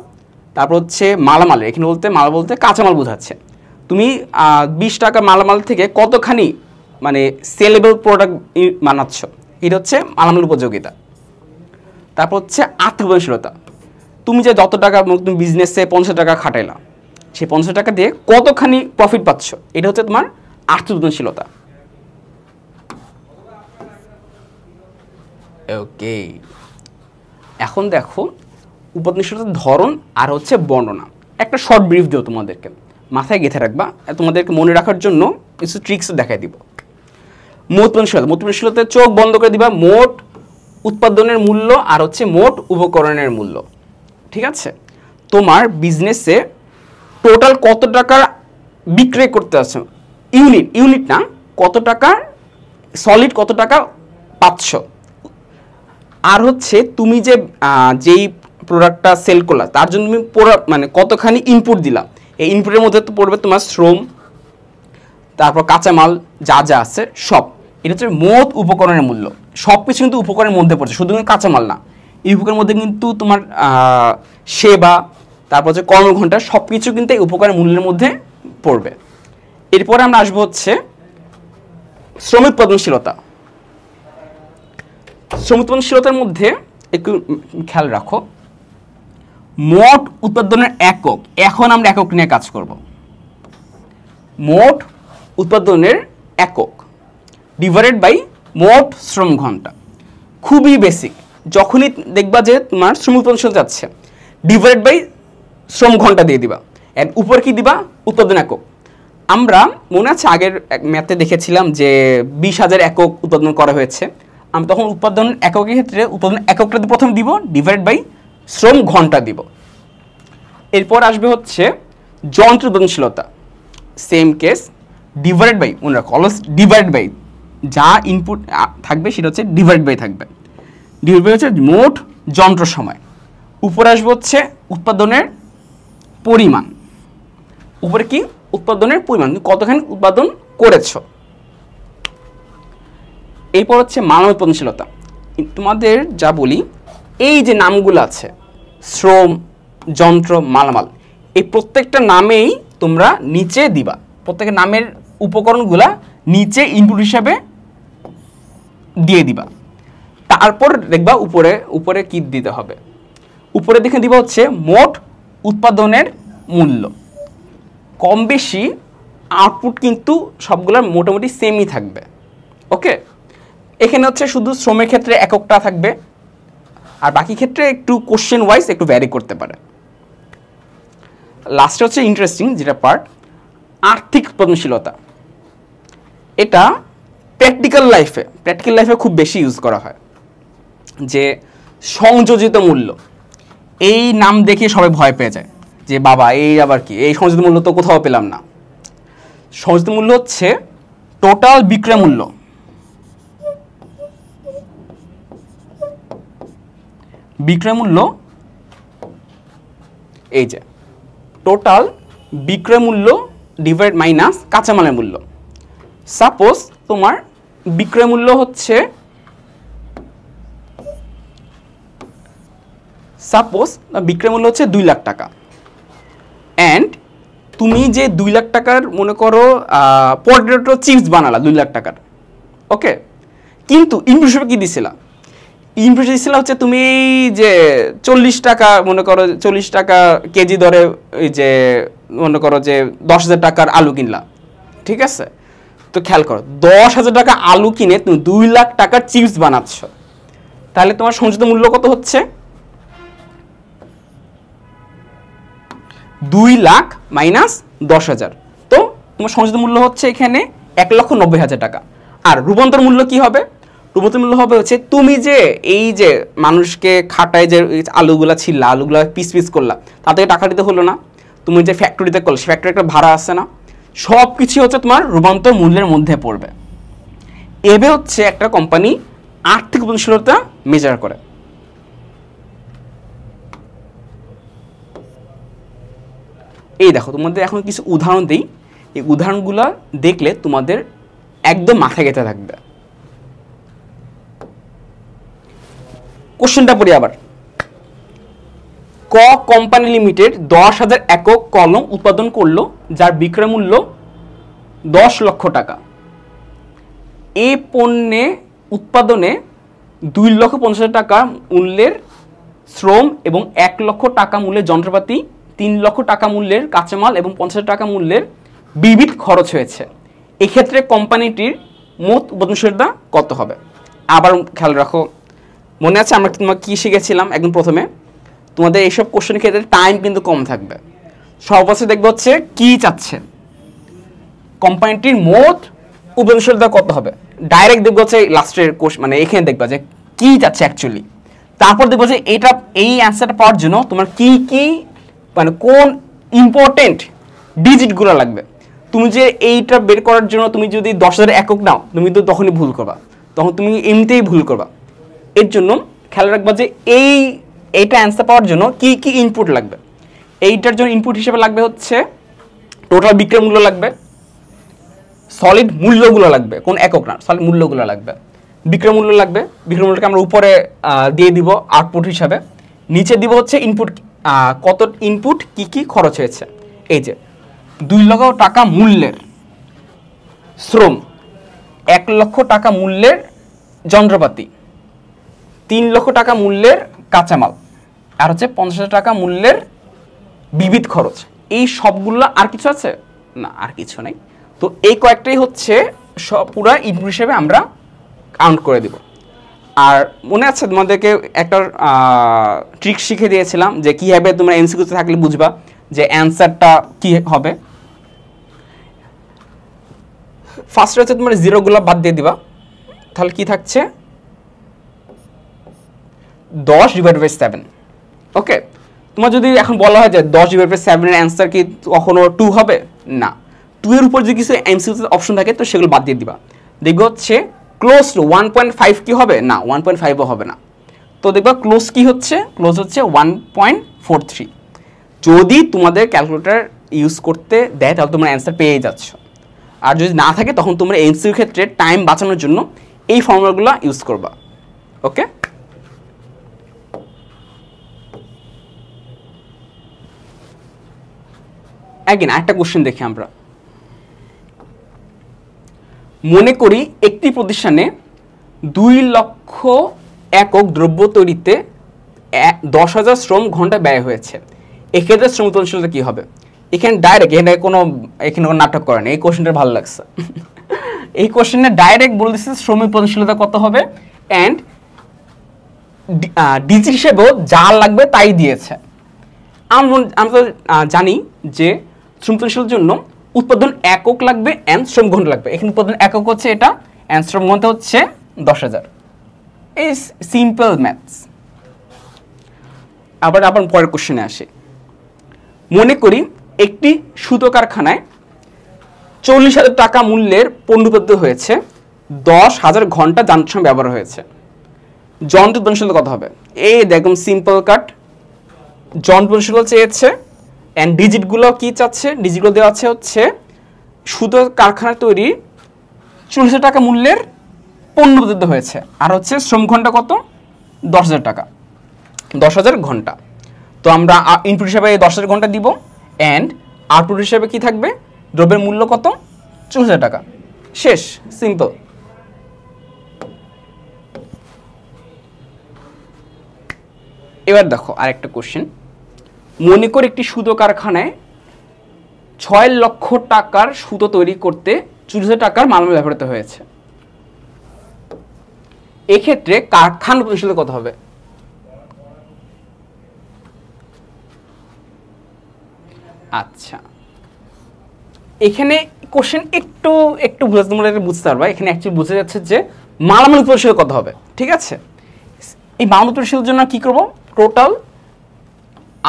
তারপর হচ্ছে মালামালের। এখানে মাল বলতে কাঁচামাল বোঝাচ্ছে। তুমি 20 টাকা মালামাল থেকে কতখানি মানে সেলেবল প্রোডাক্ট বানাচ্ছ, এটা হচ্ছে মালামাল উপযোগিতা। তারপর হচ্ছে আর্থিক উৎপাদনশীলতা, তুমি যে যত টাকা তুমি বিজনেসে 50 টাকা খাটাইলা, সেই 50 টাকা দিয়ে কতখানি প্রফিট পাচ্ছ, এটা হচ্ছে তোমার আর্থিক উৎপাদনশীলতা। ওকে, এখন দেখো উৎপাদনশীলতার ধরন আর হচ্ছে বর্ণনা। একটা শর্ট ব্রিফ দিও তোমাদেরকে, মাথায় গেঁথে রাখবা। তোমাদেরকে মনে রাখার জন্য কিছু ট্রিক্স দেখাই দিব। মোট উৎপাদনশীলতায় চোখ বন্ধ করে দিবা। মোট উৎপাদনের মূল্য আর হচ্ছে মোট উপকরণের মূল্য। ঠিক আছে, তোমার বিজনেসে টোটাল কত টাকা বিক্রয় করতে আছে, ইউনিট না, কত টাকা সলিড, কত টাকা পাচ্ছ। আর হচ্ছে তুমি যে যেই প্রোডাক্টটা সেল করলা তার জন্য তুমি মানে কতখানি ইনপুট দিলা, এই ইনপুটের মধ্যে তো পড়বে তোমার শ্রম, তারপর কাঁচামাল যা যা আছে সব। এটা হচ্ছে মোট উপকরণের মূল্য। সব কিছু কিন্তু উপকরণের মধ্যে পড়ছে, শুধু কাঁচামাল না। এই উপকরণের মধ্যে কিন্তু তোমার সেবা, তারপর হচ্ছে কর্মঘণ্টা, সব কিছু কিন্তু এই উপকরণের মূল্যের মধ্যে পড়বে। এরপরে আমরা আসবো হচ্ছে শ্রম উৎপাদনশীলতা। শ্রম উৎপাদনশীলতার মধ্যে একটু খেয়াল রাখো, মোট উৎপাদনের একক, এখন আমরা একক নিয়ে কাজ করব। মোট উৎপাদনের একক ডিভাইডেড বাই মোট শ্রম ঘন্টা। খুবই বেসিক, যখনই দেখবা যে তোমার শ্রম উৎপাদনশীলতা যাচ্ছে, ডিভাইডেড বাই শ্রম ঘন্টা দিয়ে দিবা, এর উপর কি দিবা, উৎপাদন একক। আমরা মনে আছে আগের ম্যাথে দেখেছিলাম যে 20,000 একক উৎপাদন করা হয়েছে। আমি তখন উৎপাদন এককের ক্ষেত্রে উৎপাদন এককটা প্রথম দিব, ডিভাইড বাই শ্রম ঘন্টা দিব। এরপর আসবে হচ্ছে যন্ত্র উৎপাদনশীলতা, সেম কেস, ডিভাইড বাই, মনে রাখো অলওয়েজ ডিভাইড বাই, যা ইনপুট থাকবে সেটা হচ্ছে ডিভাইড বাই থাকবে। ডিভাইড বাই হচ্ছে মোট যন্ত্র সময়। উপরে আসবে হচ্ছে উৎপাদনের পরিমাণ, উপরে কি উৎপাদনের পরিমাণ, তুমি কতখানি উৎপাদন করেছো। এরপর হচ্ছে মানব উৎপাদনশীলতা। তোমাদের যা বলি, এই যে নামগুলো আছে শ্রম, যন্ত্র, মালামাল, এই প্রত্যেকটা নামেই তোমরা নিচে দিবা, প্রত্যেকটা নামের উপকরণগুলা নিচে ইনপুট হিসাবে দিয়ে দিবা। তারপর দেখবা উপরে উপরে কি দিতে হবে, উপরে দেখে দিবা হচ্ছে মোট উৎপাদনের মূল্য। কম বেশি আউটপুট কিন্তু সবগুলোর মোটামুটি সেমই থাকবে। ওকে, এখানে হচ্ছে শুধু শ্রমের ক্ষেত্রে এককটা থাকবে, আর বাকি ক্ষেত্রে একটু কোশ্চেন ওয়াইজ একটু ভ্যারি করতে পারে। লাস্টে হচ্ছে ইন্টারেস্টিং যেটা পার্ট, আর্থিক উৎপাদনশীলতা। এটা প্র্যাকটিক্যাল লাইফে খুব বেশি ইউজ করা হয়। যে সংযোজিত মূল্য, এই নাম দেখে সবাই ভয় পেয়ে যায় যে বাবা এই আবার কি, এই সংযোজিত মূল্য তো কোথাও পেলাম না। সংযোজিত মূল্য হচ্ছে টোটাল বিক্রয় মূল্য, বিক্রয় মূল্য, এই যে টোটাল বিক্রয় মূল্য ডিভাইড মাইনাস কাঁচামালের মূল্য। সাপোজ তোমার বিক্রয় মূল্য হচ্ছে, বিক্রয় মূল্য হচ্ছে 2 লাখ টাকা, অ্যান্ড তুমি যে 2 লাখ টাকার মনে করো পটেটো চিপস বানালা 2 লাখ টাকার, ওকে, কিন্তু ইনপুট হিসেবে কি দিছিলা, ইনপুট দিছিলা হচ্ছে তুমি যে 40 টাকা মনে করো 40 টাকা কেজি দরে ওই যে মনে করো যে 10,000 টাকার আলু কিনলা, ঠিক আছে। তো খেয়াল করো 10,000 টাকা আলু কিনে তুমি 2 লাখ টাকার চিপস বানাচ্ছ, তাহলে তোমার সংযোজিত মূল্য কত হচ্ছে, 2 লাখ মাইনাস 10,000। তো তোমার সংযোজিত মূল্য হচ্ছে এখানে 1,90,000 টাকা। আর রূপান্তর মূল্য কি হবে, রূপান্তর মূল্য হবে হচ্ছে তুমি যে এই যে মানুষকে খাটায় যে আলুগুলা ছিল, আলুগুলা পিস পিস করলা, তাদেরকে টাকা দিতে হলো না। তুমি যে ফ্যাক্টরিতে করলে সে ফ্যাক্টরি একটা ভাড়া আছে না, সব কিছু হচ্ছে তোমার রূপান্তর মূল্যের মধ্যে পড়বে। এভাবে হচ্ছে একটা কোম্পানি আর্থিক উৎপাদনশীলতা মেজার করে। এই দেখো তোমাদের এখন কিছু উদাহরণ দিই, এই উদাহরণগুলো দেখলে তোমাদের একদম মাথায় গেঁথে থাকবে। কোশ্চেনটা পড়ি আবার, ক কোম্পানি লিমিটেড 10,000 একক কলম উৎপাদন করলো যার বিক্রয় মূল্য 10 লক্ষ টাকা। এই পণ্যে উৎপাদনে 2,50,000 টাকা মূল্যের শ্রম এবং 1 লক্ষ টাকা মূল্যের যন্ত্রপাতি, 3 লক্ষ টাকা মূল্যের কাঁচামাল এবং 50,000 টাকা মূল্যের বিবিধ খরচ হয়েছে। এক্ষেত্রে কোম্পানিটির মোট উৎপাদনশীলতা কত হবে। আবার খেয়াল রাখো, মনে আছে আমরা তোমাকে কী শিখেছিলাম একদম প্রথমে, তোমাদের এইসব কোশ্চেনের ক্ষেত্রে টাইম কিন্তু কম থাকবে। সর্বশেষে দেখবে হচ্ছে কী চাচ্ছে, কোম্পানিটির মোট উৎপাদনশীলতা কত হবে, ডাইরেক্ট দেখবে হচ্ছে লাস্টের কোশ্চেন, মানে এখানে দেখবা যে কী চাচ্ছে অ্যাকচুয়ালি। তারপর দেখবো যে এইটা এই অ্যান্সারটা পাওয়ার জন্য তোমার কী কী মানে কোন ইম্পর্টেন্ট ডিজিটগুলো লাগবে। তুমি যে এইটা বের করার জন্য তুমি যদি 10,000 একক নাও, তুমি তো তখনই ভুল করবা, তখন তুমি এমনিতেই ভুল করবা। এর জন্য খেয়াল রাখবা যে এইটা অ্যান্সার পাওয়ার জন্য কি কি ইনপুট লাগবে। এইটার জন্য ইনপুট হিসেবে লাগবে হচ্ছে টোটাল বিক্রয় মূল্য লাগবে, সলিড মূল্যগুলো লাগবে, কোন একক না, সলিড মূল্যগুলো লাগবে, বিক্রয় মূল্য লাগবে। বিক্রয় মূল্যকে আমরা উপরে দিয়ে দিব আউটপুট হিসাবে, নিচে দিব হচ্ছে ইনপুট, কত ইনপুট কি কি খরচ হয়েছে। এই যে 2 লক্ষ টাকা মূল্যের শ্রম, 1 লক্ষ টাকা মূল্যের যন্ত্রপাতি, 3 লক্ষ টাকা মূল্যের কাঁচামাল, আর হচ্ছে 50,000 টাকা মূল্যের বিবিধ খরচ। এই সবগুলো আর কিছু আছে না, আর কিছু নেই। তো এই কয়েকটাই হচ্ছে সব পুরো ইনপুট হিসেবে আমরা কাউন্ট করে দিব। আর মনে আছে তোমাদেরকে একটা ট্রিক শিখে দিয়েছিলাম যে কীভাবে তোমরা এমসিকিউতে থাকলে বুঝবা যে অ্যান্সারটা কি হবে। ফার্স্টে হচ্ছে তোমরা জিরোগুলো বাদ দিয়ে দিবা, তাহলে কি থাকছে 10/7। ওকে, তোমার যদি এখন বলা হয় যে 10/7 এর অ্যান্সার কি কখনো 2 হবে না, 2 এর উপর যদি কিছু এমসিকিউ অপশন থাকে তো সেগুলো বাদ দিয়ে দিবা। দেখবে হচ্ছে ক্লোজ টু 1.5 কি হবে না, 1.5ও হবে না। তো দেখবা ক্লোজ কি হচ্ছে, ক্লোজ হচ্ছে 1.43। যদি তোমাদের ক্যালকুলেটর ইউজ করতে দেয় তাহলে তোমরা অ্যান্সার পেয়ে যাচ্ছ, আর যদি না থাকে তখন তোমরা এমসিকিউ ক্ষেত্রে টাইম বাঁচানোর জন্য এই ফর্মুলাগুলো ইউজ করবা। ওকে, এগেন একটা কোশ্চেন দেখি আমরা। মনে করি একটি প্রতিষ্ঠানে 2 লক্ষ একক দ্রব্য তৈরিতে 10,000 শ্রম ঘন্টা ব্যয় হয়েছে, এক্ষেত্রে শ্রম উৎপাদনশীলতা কি হবে? এখানে ডাইরেক্ট, এখানে কোনো নাটক করে না, এই কোশ্চেনটা ভালো লাগছে। এই কোশ্চেনে ডাইরেক্ট বলে দিচ্ছে শ্রম উৎপাদনশীলতা কত হবে, অ্যান্ড ডিজিট হিসেবেও যা লাগবে তাই দিয়েছে। আমরা তো জানি যে শ্রম উৎপাদনশীলতার জন্য উৎপাদন একক লাগবে অ্যান্ড শ্রম ঘন্টা লাগবে। এখানে উৎপাদন একক হচ্ছে এটা, অ্যান্ড শ্রম ঘন্টা হচ্ছে 10,000। এই সিম্পল ম্যাথস। আবার পরের কোশ্চেনে আসে। মনে করি একটি সুতো কারখানায় 40,000 টাকা মূল্যের পণ্য উৎপাদিত হয়েছে, 10,000 ঘন্টা যান্ত্রিক ব্যবহার হয়েছে, যন্ত্র উৎপাদনশীলতা কত হবে? এই দেখুন সিম্পল কাট, যন্ত্র উৎপাদনশীলতা চেয়েছে অ্যান্ড ডিজিটগুলো কি চাচ্ছে, ডিজিটগুলো দেওয়া আছে হচ্ছে সুতো কারখানায় তৈরি 40,000 টাকা মূল্যের পণ্য উৎপাদিত হয়েছে, আর হচ্ছে শ্রম ঘন্টা কত, 10,000 টাকা, 10,000 ঘন্টা। তো আমরা ইনপুট হিসাবে 10,000 ঘন্টা দিব, অ্যান্ড আউটপুট হিসাবে কি থাকবে, দ্রব্যের মূল্য কত, 40,000 টাকা। শেষ, সিম্পল। এবার দেখো আরেকটা কোশ্চেন। মনে করে একটি সুতো কারখানায় 6 লক্ষ টাকার সুতো তৈরি করতে 40,000 টাকার মালামাল ব্যবহৃত হয়েছে, এক্ষেত্রে কারখানা উৎপাদনশীলতা কত হবে? আচ্ছা, এখানে কোশ্চেন একটু তোমরা বুঝতে পারবা। এখানে অ্যাকচুয়ালি বুঝে যাচ্ছে যে মালামাল উৎপাদনশীলতা কত হবে। ঠিক আছে, এই মালামাল উৎপাদনশীলতার জন্য কি করব, total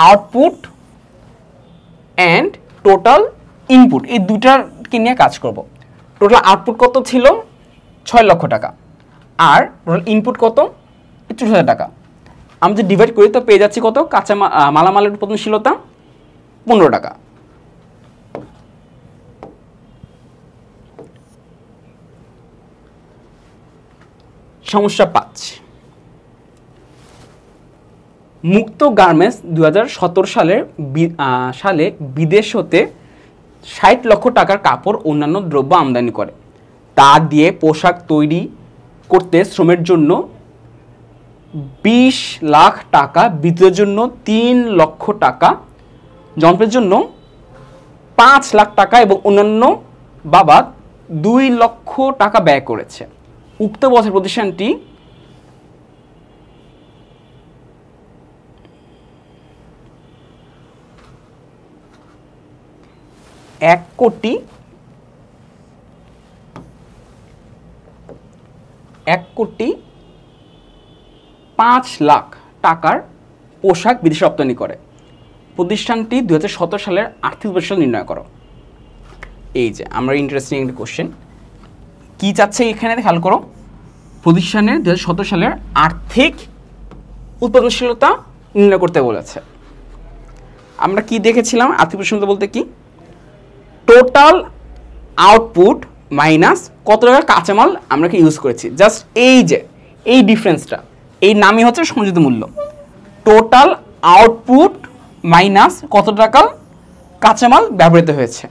output and total input, এই দুটাকে নিয়ে কাজ করব। টোটাল আউটপুট কত ছিল, 6 লক্ষ টাকা, আর টোটাল ইনপুট কত, 40,000 টাকা। আমি যদি ডিভাইড করি তো পেয়ে যাচ্ছি কত, কাঁচা মালামালের উৎপাদনশীলতা 15 টাকা। সমস্যা 5। মুক্ত গার্মেন্টস 2017 সালে বিদেশ হতে 60 লক্ষ টাকার কাপড় অন্যান্য দ্রব্য আমদানি করে, তা দিয়ে পোশাক তৈরি করতে শ্রমের জন্য 20 লাখ টাকা, বিদ্যুতের জন্য 3 লক্ষ টাকা, যন্ত্রের জন্য 5 লাখ টাকা এবং অন্যান্য বাবদ 2 লক্ষ টাকা ব্যয় করেছে। উক্ত বছর প্রতিষ্ঠানটি এক কোটি 5 লাখ টাকার পোশাক বিদেশে রপ্তানি করে। প্রতিষ্ঠানটি 2017 সালের আর্থিক বছর নির্ণয় করো। এই যে আমরা ইন্টারেস্টিং একটা কোশ্চেন, কি চাচ্ছে এখানে খেয়াল করো, প্রতিষ্ঠানের 2017 সালের আর্থিক উৎপাদনশীলতা নির্ণয় করতে বলেছে। আমরা কি দেখেছিলাম? আর্থিক প্রতিষ্ঠান বলতে কি, টোটাল আউটপুট মাইনাস কত টাকা কাঁচামাল আমরা কি ইউজ করেছি। জাস্ট এই যে এই ডিফারেন্সটা, এই নামই হচ্ছে সংযোজিত মূল্য। টোটাল আউটপুট মাইনাস কত টাকা কাঁচামাল ব্যবহৃত হয়েছে।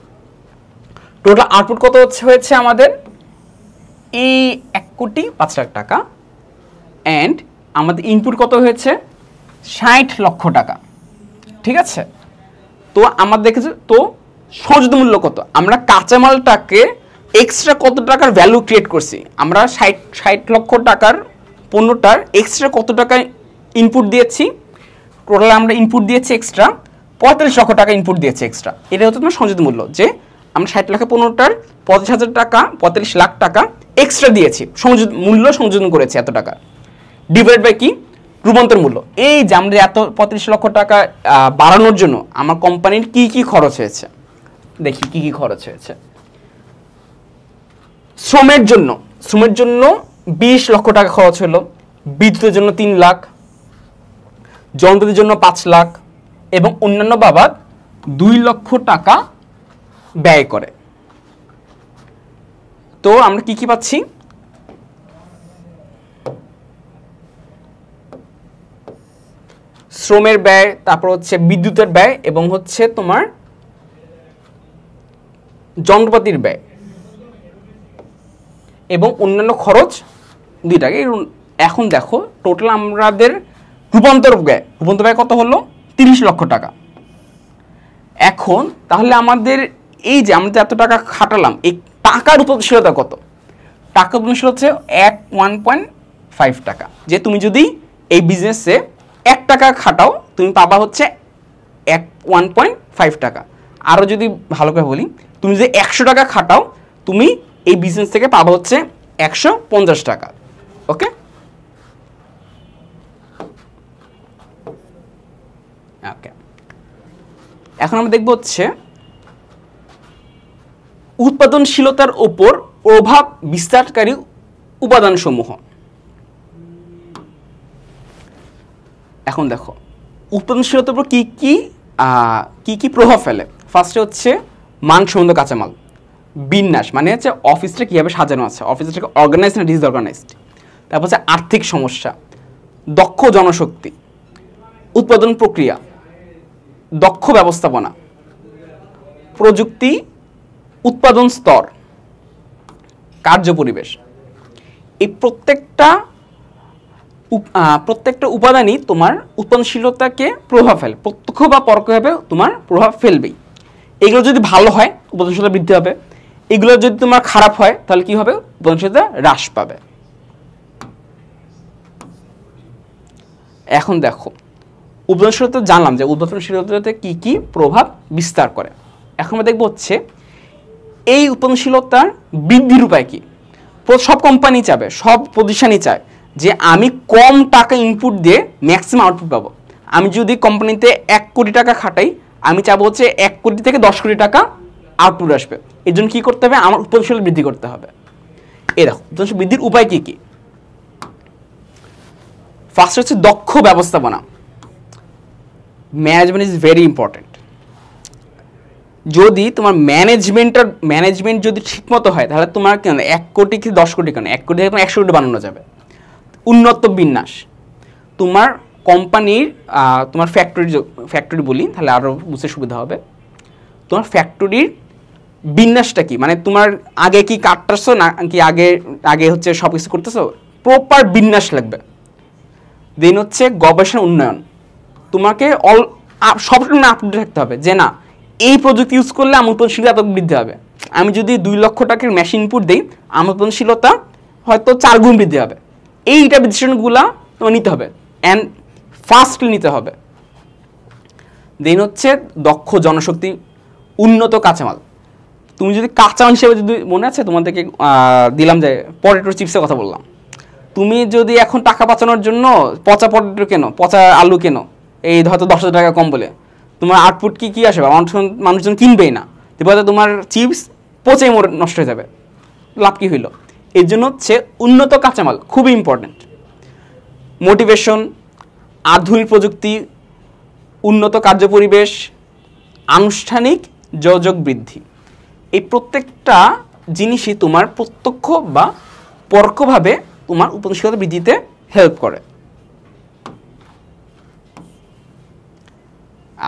টোটাল আউটপুট কত হয়েছে আমাদের, এই 1,05,00,000 টাকা, অ্যান্ড আমাদের ইনপুট কত হয়েছে 60 লক্ষ টাকা। ঠিক আছে, তো আমরা দেখেছি তো সংযোজিত মূল্য কত, আমরা কাঁচামালটাকে এক্সট্রা কত টাকার ভ্যালু ক্রিয়েট করছি। আমরা 60 লক্ষ টাকার পণ্যটার এক্সট্রা কত টাকা ইনপুট দিয়েছি, টোটাল আমরা ইনপুট দিয়েছি এক্সট্রা 45 লক্ষ টাকা ইনপুট দিয়েছি এক্সট্রা। এটা হচ্ছে তোমার সংযোজিত মূল্য, যে আমরা 60 লাখ পণ্যটার 45,000 টাকা 45 লাখ টাকা এক্সট্রা দিয়েছি, সংযোজন করেছি এত টাকা, ডিভাইড বাই কি রূপান্তর মূল্য। এই যে আমরা এত 35 লক্ষ টাকা বাড়ানোর জন্য আমার কোম্পানির কি কি খরচ হয়েছে, দেখি কি কি খরচ হয়েছে। শ্রমের জন্য 20 লক্ষ টাকা খরচ হলো, বিদ্যুতের জন্য 3 লাখ, যন্ত্রের জন্য 5 লাখ এবং অন্যান্য বাবদ 2 লক্ষ টাকা ব্যয় করে। তো আমরা কি কি পাচ্ছি, শ্রমের ব্যয়, তারপর হচ্ছে বিদ্যুতের ব্যয় এবং হচ্ছে তোমার যন্ত্রপাতির ব্যয় এবং অন্যান্য খরচ 2 টাকা। এখন দেখো টোটাল আমাদের রূপান্তর ব্যয় কত হলো 30 লক্ষ টাকা। এখন তাহলে আমাদের এই যে আমরা এত টাকা খাটালাম, এই টাকার উৎপাদনশীলতা কত, টাকা উৎপাদনশীল হচ্ছে 1.5 টাকা। যে তুমি যদি এই বিজনেসে 1 টাকা খাটাও তুমি পাবা হচ্ছে 1.5 টাকা। আরও যদি ভালো করে বলি, তুমি যদি 100 টাকা খাটাও তুমি এই বিজনেস থেকে পাবা হচ্ছে 150 টাকা। ওকে, ওকে, এখন আমরা দেখব হচ্ছে উৎপাদনশীলতার উপর প্রভাব বিস্তারকারী উপাদানসমূহ। এখন দেখো উৎপাদনশীলতার উপর কি কি প্রভাব ফেলে। ফার্স্টে হচ্ছে মানসম্মত কাঁচামাল, বিন্যাস মানে হচ্ছে অফিসটা কীভাবে সাজানো আছে, অফিসটাকে অর্গানাইজ না ডিসঅর্গানাইজড। তারপর হচ্ছে আর্থিক সমস্যা, দক্ষ জনশক্তি, উৎপাদন প্রক্রিয়া, দক্ষ ব্যবস্থাপনা, প্রযুক্তি, উৎপাদন স্তর, কার্য পরিবেশ। এই প্রত্যেকটা উপাদানই তোমার উৎপাদনশীলতাকে প্রভাব ফেলে, প্রত্যক্ষ বা পরোক্ষভাবে তোমার প্রভাব ফেলবেই। এগুলো যদি ভালো হয় উৎপাদনশীলতা বৃদ্ধি হবে, এগুলো যদি তোমার খারাপ হয় তাহলে কি হবে, উৎপাদনশীলতা হ্রাস পাবে। এখন দেখো উৎপাদনশীলতা জানলাম যে উৎপাদনশীলতাতে কি কি প্রভাব বিস্তার করে। এখন আমরা দেখবো হচ্ছে এই উৎপাদনশীলতার বৃদ্ধির উপায় কি। সব কোম্পানি চাবে, সব প্রতিষ্ঠানই চায় যে আমি কম টাকা ইনপুট দিয়ে ম্যাক্সিমাম আউটপুট পাবো। আমি যদি কোম্পানিতে 1 কোটি টাকা খাটাই, আমি চাবো হচ্ছে 1 কোটি থেকে 10 কোটি টাকা আউটপুট আসবে। এর জন্য কী করতে হবে, আমার উৎপাদনশীলতা বৃদ্ধি করতে হবে। এই দেখো উৎপাদনশীলতা বৃদ্ধির উপায় কী কী। ফার্স্ট হচ্ছে দক্ষ ব্যবস্থাপনা, ম্যানেজমেন্ট ইজ ভেরি ইম্পর্টেন্ট। যদি তোমার ম্যানেজমেন্ট যদি ঠিকমতো হয় তাহলে তোমার কেন 1 কোটি কি 10 কোটি কেন 1 কোটি থেকে 100 কোটি বানানো যাবে। উন্নত বিন্যাস, তোমার কোম্পানির তোমার ফ্যাক্টরি বলি তাহলে আরও বুঝতে সুবিধা হবে। তোমার ফ্যাক্টরির বিন্যাসটা কি, মানে তোমার আগে কি কাটতেছো না কি আগে হচ্ছে সব কিছু করতেছো, প্রপার বিন্যাস লাগবে। দেন হচ্ছে গবেষণা উন্নয়ন, তোমাকে সবসময় আপডেট থাকতে হবে যে না এই প্রযুক্তি ইউজ করলে আমার উৎপাদনশীলতা এত বৃদ্ধি হবে। আমি যদি 2 লক্ষ টাকার মেশিন ইনপুট দিই, আমার উৎপাদনশীলতা হয়তো 4 গুণ বৃদ্ধি হবে। এইটা ডিসিশনগুলো তোমার নিতে হবে অ্যান্ড ফাস্টলি নিতে হবে। দেন হচ্ছে দক্ষ জনশক্তি, উন্নত কাঁচামাল। তুমি যদি কাঁচামাল হিসেবে যদি মনে আছে তোমাদেরকে দিলাম যে পটেটো চিপসের কথা বললাম, তুমি যদি এখন টাকা বাঁচানোর জন্য পচা পটেটো কেনো, পচা আলু কেনো, এই হয়তো 10,000 টাকা কম বলে, তোমার আউটপুট কি আসবে, মানুষজন কিনবেই না। তারপরে তোমার চিপস পচেই নষ্ট হয়ে যাবে, লাভ কী হইল। এর জন্য হচ্ছে উন্নত কাঁচামাল খুবই ইম্পর্টেন্ট। মোটিভেশন, আধুনিক প্রযুক্তি, উন্নত কার্যপরিবেশ, আনুষ্ঠানিক যোগাযোগ বৃদ্ধি, এই প্রত্যেকটা জিনিসই তোমার প্রত্যক্ষ বা পরোক্ষভাবে তোমার উৎপাদনশীলতা বৃদ্ধিতে হেল্প করে।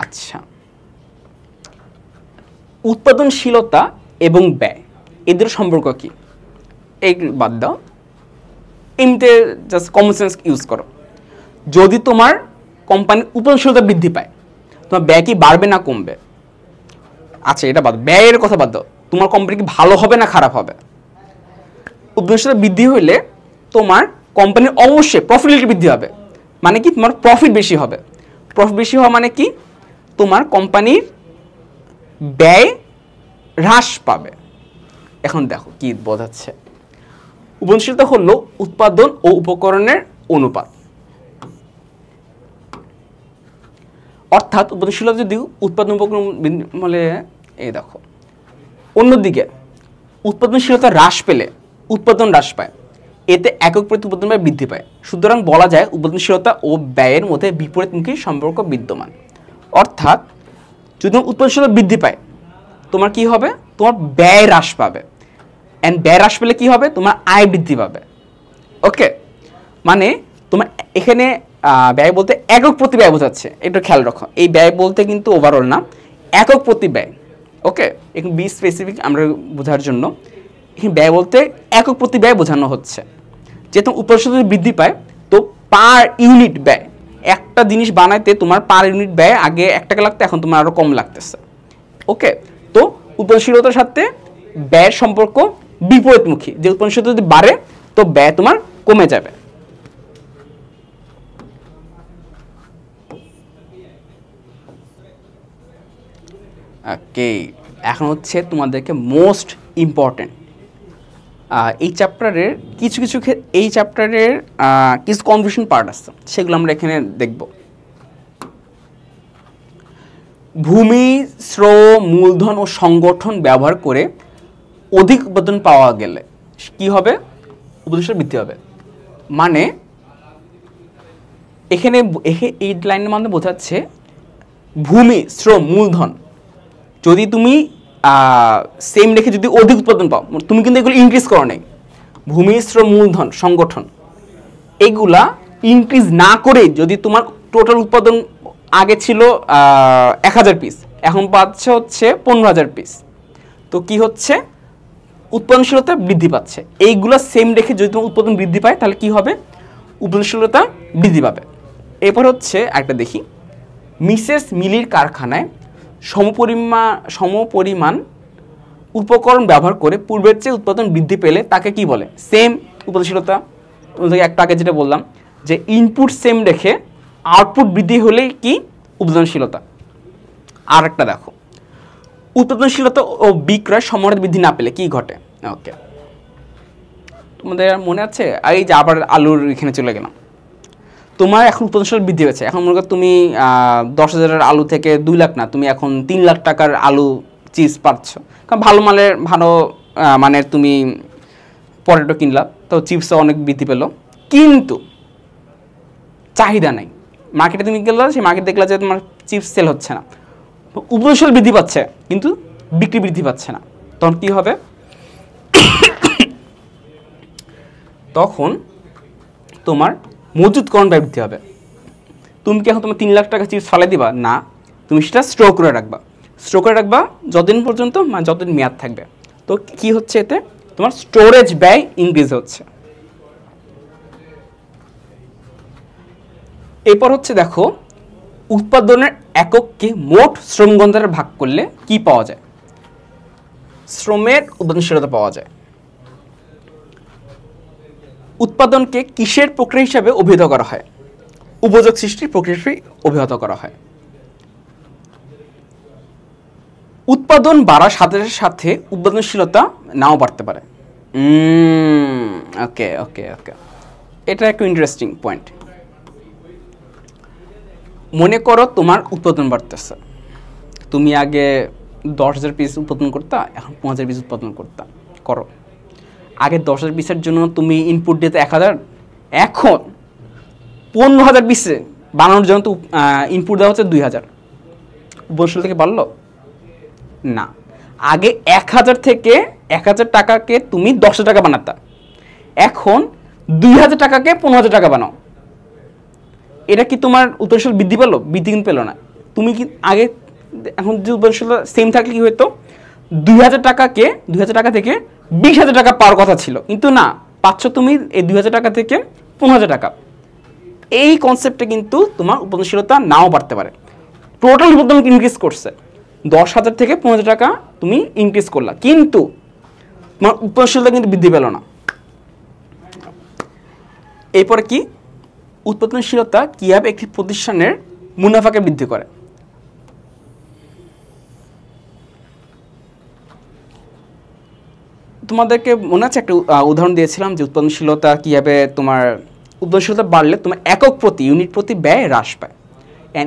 আচ্ছা, উৎপাদনশীলতা এবং ব্যয় এদের সম্পর্ক কি? এই বাদ দাও, এমনিতে জাস্ট কমন সেন্স ইউজ করো। যদি তোমার কোম্পানির উৎপাদনশীলতা বৃদ্ধি পায়, তোমার ব্যয় কি বাড়বে না কমবে? আচ্ছা, এটা বাদ, ব্যয়ের কথা বাদ দাও, তোমার কোম্পানি কি ভালো হবে না খারাপ হবে? উৎপাদনশীলতা বৃদ্ধি হলে তোমার কোম্পানির অবশ্যই প্রফিটেবিলিটি বৃদ্ধি হবে। মানে কি? তোমার প্রফিট বেশি হবে। প্রফিট বেশি হওয়া মানে কি? তোমার কোম্পানির ব্যয় হ্রাস পাবে। এখন দেখো কি বোঝাচ্ছে। উৎপাদনশীলতা হলো উৎপাদন ও উপকরণের অনুপাত। অর্থাৎ উৎপাদনশীলতা যদি উৎপাদন উপকরণ বলে, এই দেখো, অন্যদিকে উৎপাদনশীলতা হ্রাস পেলে উৎপাদন হ্রাস পায়, এতে একক প্রতি উৎপাদন ব্যয় বৃদ্ধি পায়। সুতরাং বলা যায় উৎপাদনশীলতা ও ব্যয়ের মধ্যে বিপরীতমুখী সম্পর্ক বিদ্যমান। অর্থাৎ যদি উৎপাদনশীলতা বৃদ্ধি পায়, তোমার কি হবে? তোমার ব্যয় হ্রাস পাবে। অ্যান্ড ব্যয় হ্রাস পেলে কি হবে? তোমার আয় বৃদ্ধি পাবে। ওকে, মানে তোমার এখানে ব্যয় বলতে একক প্রতি ব্যয় বোঝাচ্ছে, একটু খেয়াল রাখো। এই ব্যয় বলতে কিন্তু ওভারঅল না, একক প্রতি ব্যয়। ওকে, এখন বি স্পেসিফিক আমরা বোঝার জন্য এখানে ব্যয় বলতে একক প্রতি ব্যয় বোঝানো হচ্ছে। যেহেতু উৎপাদনশীলতা বৃদ্ধি পায়, তো পার ইউনিট ব্যয়, একটা জিনিস বানাইতে তোমার পার ইউনিট ব্যয় আগে 1 টাকা লাগতো, এখন তোমার আরও কম লাগতেছে। ওকে, তো উৎপাদনশীলতার সাথে ব্যয়ের সম্পর্ক বিপরীতমুখী। যে উৎপাদনশীলতা যদি বাড়ে, তো ব্যয় তোমার কমে যাবে। ওকে, এখন হচ্ছে তোমাদেরকে মোস্ট ইম্পর্টেন্ট এই চ্যাপ্টারের কিছু কনফিউশন পার্ট আছে, সেগুলো আমরা এখানে দেখব। ভূমি, শ্রম, মূলধন ও সংগঠন ব্যবহার করে অধিক উৎপাদন পাওয়া গেলে কি হবে? উৎপাদনশীলতা বৃদ্ধি হবে। মানে এখানে এই লাইনের মাধ্যমে বোঝাচ্ছে ভূমি, শ্রম, মূলধন যদি তুমি সেম রেখে যদি অধিক উৎপাদন পাও, তুমি কিন্তু এগুলো ইনক্রিজ করো নাই। ভূমি, শ্রম, মূলধন, সংগঠন এগুলা ইনক্রিজ না করে যদি তোমার টোটাল উৎপাদন আগে ছিল 1000 পিস, এখন পাচ্ছে হচ্ছে 15000 পিস, তো কি হচ্ছে? উৎপাদনশীলতা বৃদ্ধি পাচ্ছে। এইগুলো সেম রেখে যদি তোমার উৎপাদন বৃদ্ধি পায়, তাহলে কি হবে? উৎপাদনশীলতা বৃদ্ধি পাবে। এরপর হচ্ছে একটা দেখি, মিসেস মিলির কারখানায় সমপরিমাণ উপকরণ ব্যবহার করে পূর্বের চেয়ে উৎপাদন বৃদ্ধি পেলে তাকে কি বলে? সেম উৎপাদনশীলতা। একটা আগে যেটা বললাম যে ইনপুট সেম রেখে আউটপুট বৃদ্ধি হলেই কি? উৎপাদনশীলতা। আর একটা দেখো, উৎপাদনশীলতা ও বিক্রয় সমহার বৃদ্ধি না পেলে কি ঘটে? ওকে, তোমাদের মনে আছে? এই যে আবার আলুর এখানে চলে গেলাম। তোমার এখন উৎপাদনশীলতা বৃদ্ধি হয়েছে, এখন মনে করো তুমি 10,000-এর আলু থেকে 2 লাখ না, তুমি এখন 3 লাখ টাকার আলু চিজ পাচ্ছ, কারণ ভালো মানের তুমি পটেটো কিনলা, তো চিপসও অনেক বৃদ্ধি পেলো। কিন্তু চাহিদা নাই, মার্কেটে তুমি গেলে সেই মার্কেট দেখলা যে তোমার চিপস সেল হচ্ছে না, উৎপাদনশীলতা বৃদ্ধি পাচ্ছে কিন্তু বিক্রি বৃদ্ধি পাচ্ছে না, তখন কি হবে? তখন তোমার মজুতকরণ ব্যয় বৃদ্ধি হবে। তুমি কি এখন তোমার 3 লাখ টাকা চিপস ফালাই দিবা? না, তুমি সেটা স্টোর করে রাখবা যতদিন পর্যন্ত, মানে যতদিন মেয়াদ থাকবে। তো কি হচ্ছে এতে? তোমার স্টোরেজ ব্যয় ইনক্রিজ হচ্ছে। এরপর হচ্ছে দেখো, উৎপাদনের একককে মোট শ্রম ঘন্টায় ভাগ করলে কি পাওয়া যায়? শ্রমের উৎপাদনশীলতা পাওয়া যায়। উৎপাদনকে কিসের প্রক্রিয়া হিসাবে অভিহিত করা হয়? উপযোগ সৃষ্টির প্রক্রিয়া হিসেবে অভিহিত করা হয়। উৎপাদন বাড়ার সাথে সাথে উৎপাদনশীলতা নাও বাড়তে পারে। ওকে ওকে ওকে, এটা একটা ইন্টারেস্টিং পয়েন্ট। মনে করো তোমার উৎপাদন বাড়তেছে, তুমি আগে 10,000 পিস উৎপাদন করতা, এখন 5,000 পিস উৎপাদন করো। আগে 10,000 পিসের জন্য তুমি ইনপুট দিতে 1,000, এখন 15,000 পিসে বানানোর জন্য তো ইনপুট দেওয়া হচ্ছে 2000, উৎপাদনশীল থেকে বাড়লো না। আগে 1000 থেকে 1000 টাকাকে তুমি 10,000 টাকা বানাতা, এখন 2000 টাকাকে 15,000 টাকা বানাও। এটা কি তোমার উৎপাদনশীল বৃদ্ধি পেলো? বৃদ্ধি কিন্তু পেলো না। তুমি কি আগে, এখন যদি উৎপাদনশীলতা সেম থাকলে কি হতো, 2000 টাকাকে 2000 টাকা থেকে 20,000 টাকা পাওয়ার কথা ছিল, কিন্তু না, পাচ্ছ তুমি এই 2000 টাকা থেকে 15,000 টাকা। এই কনসেপ্টে কিন্তু তোমার উৎপাদনশীলতা নাও বাড়তে পারে। টোটাল উৎপাদন ইনক্রিজ করছে, 10,000 থেকে 15,000 টাকা তুমি ইনক্রিজ করলা, কিন্তু তোমার উৎপাদনশীলতা কিন্তু বৃদ্ধি পেল না। এরপরে কি, উৎপাদনশীলতা কিভাবে একটি প্রতিষ্ঠানের মুনাফাকে বৃদ্ধি করে। তোমাদেরকে মনে আছে একটা উদাহরণ দিয়েছিলাম যে উৎপাদনশীলতা কিভাবে তোমার, উৎপাদনশীলতা বাড়লে তোমার একক প্রতি ইউনিট প্রতি ব্যয় হ্রাস পায়।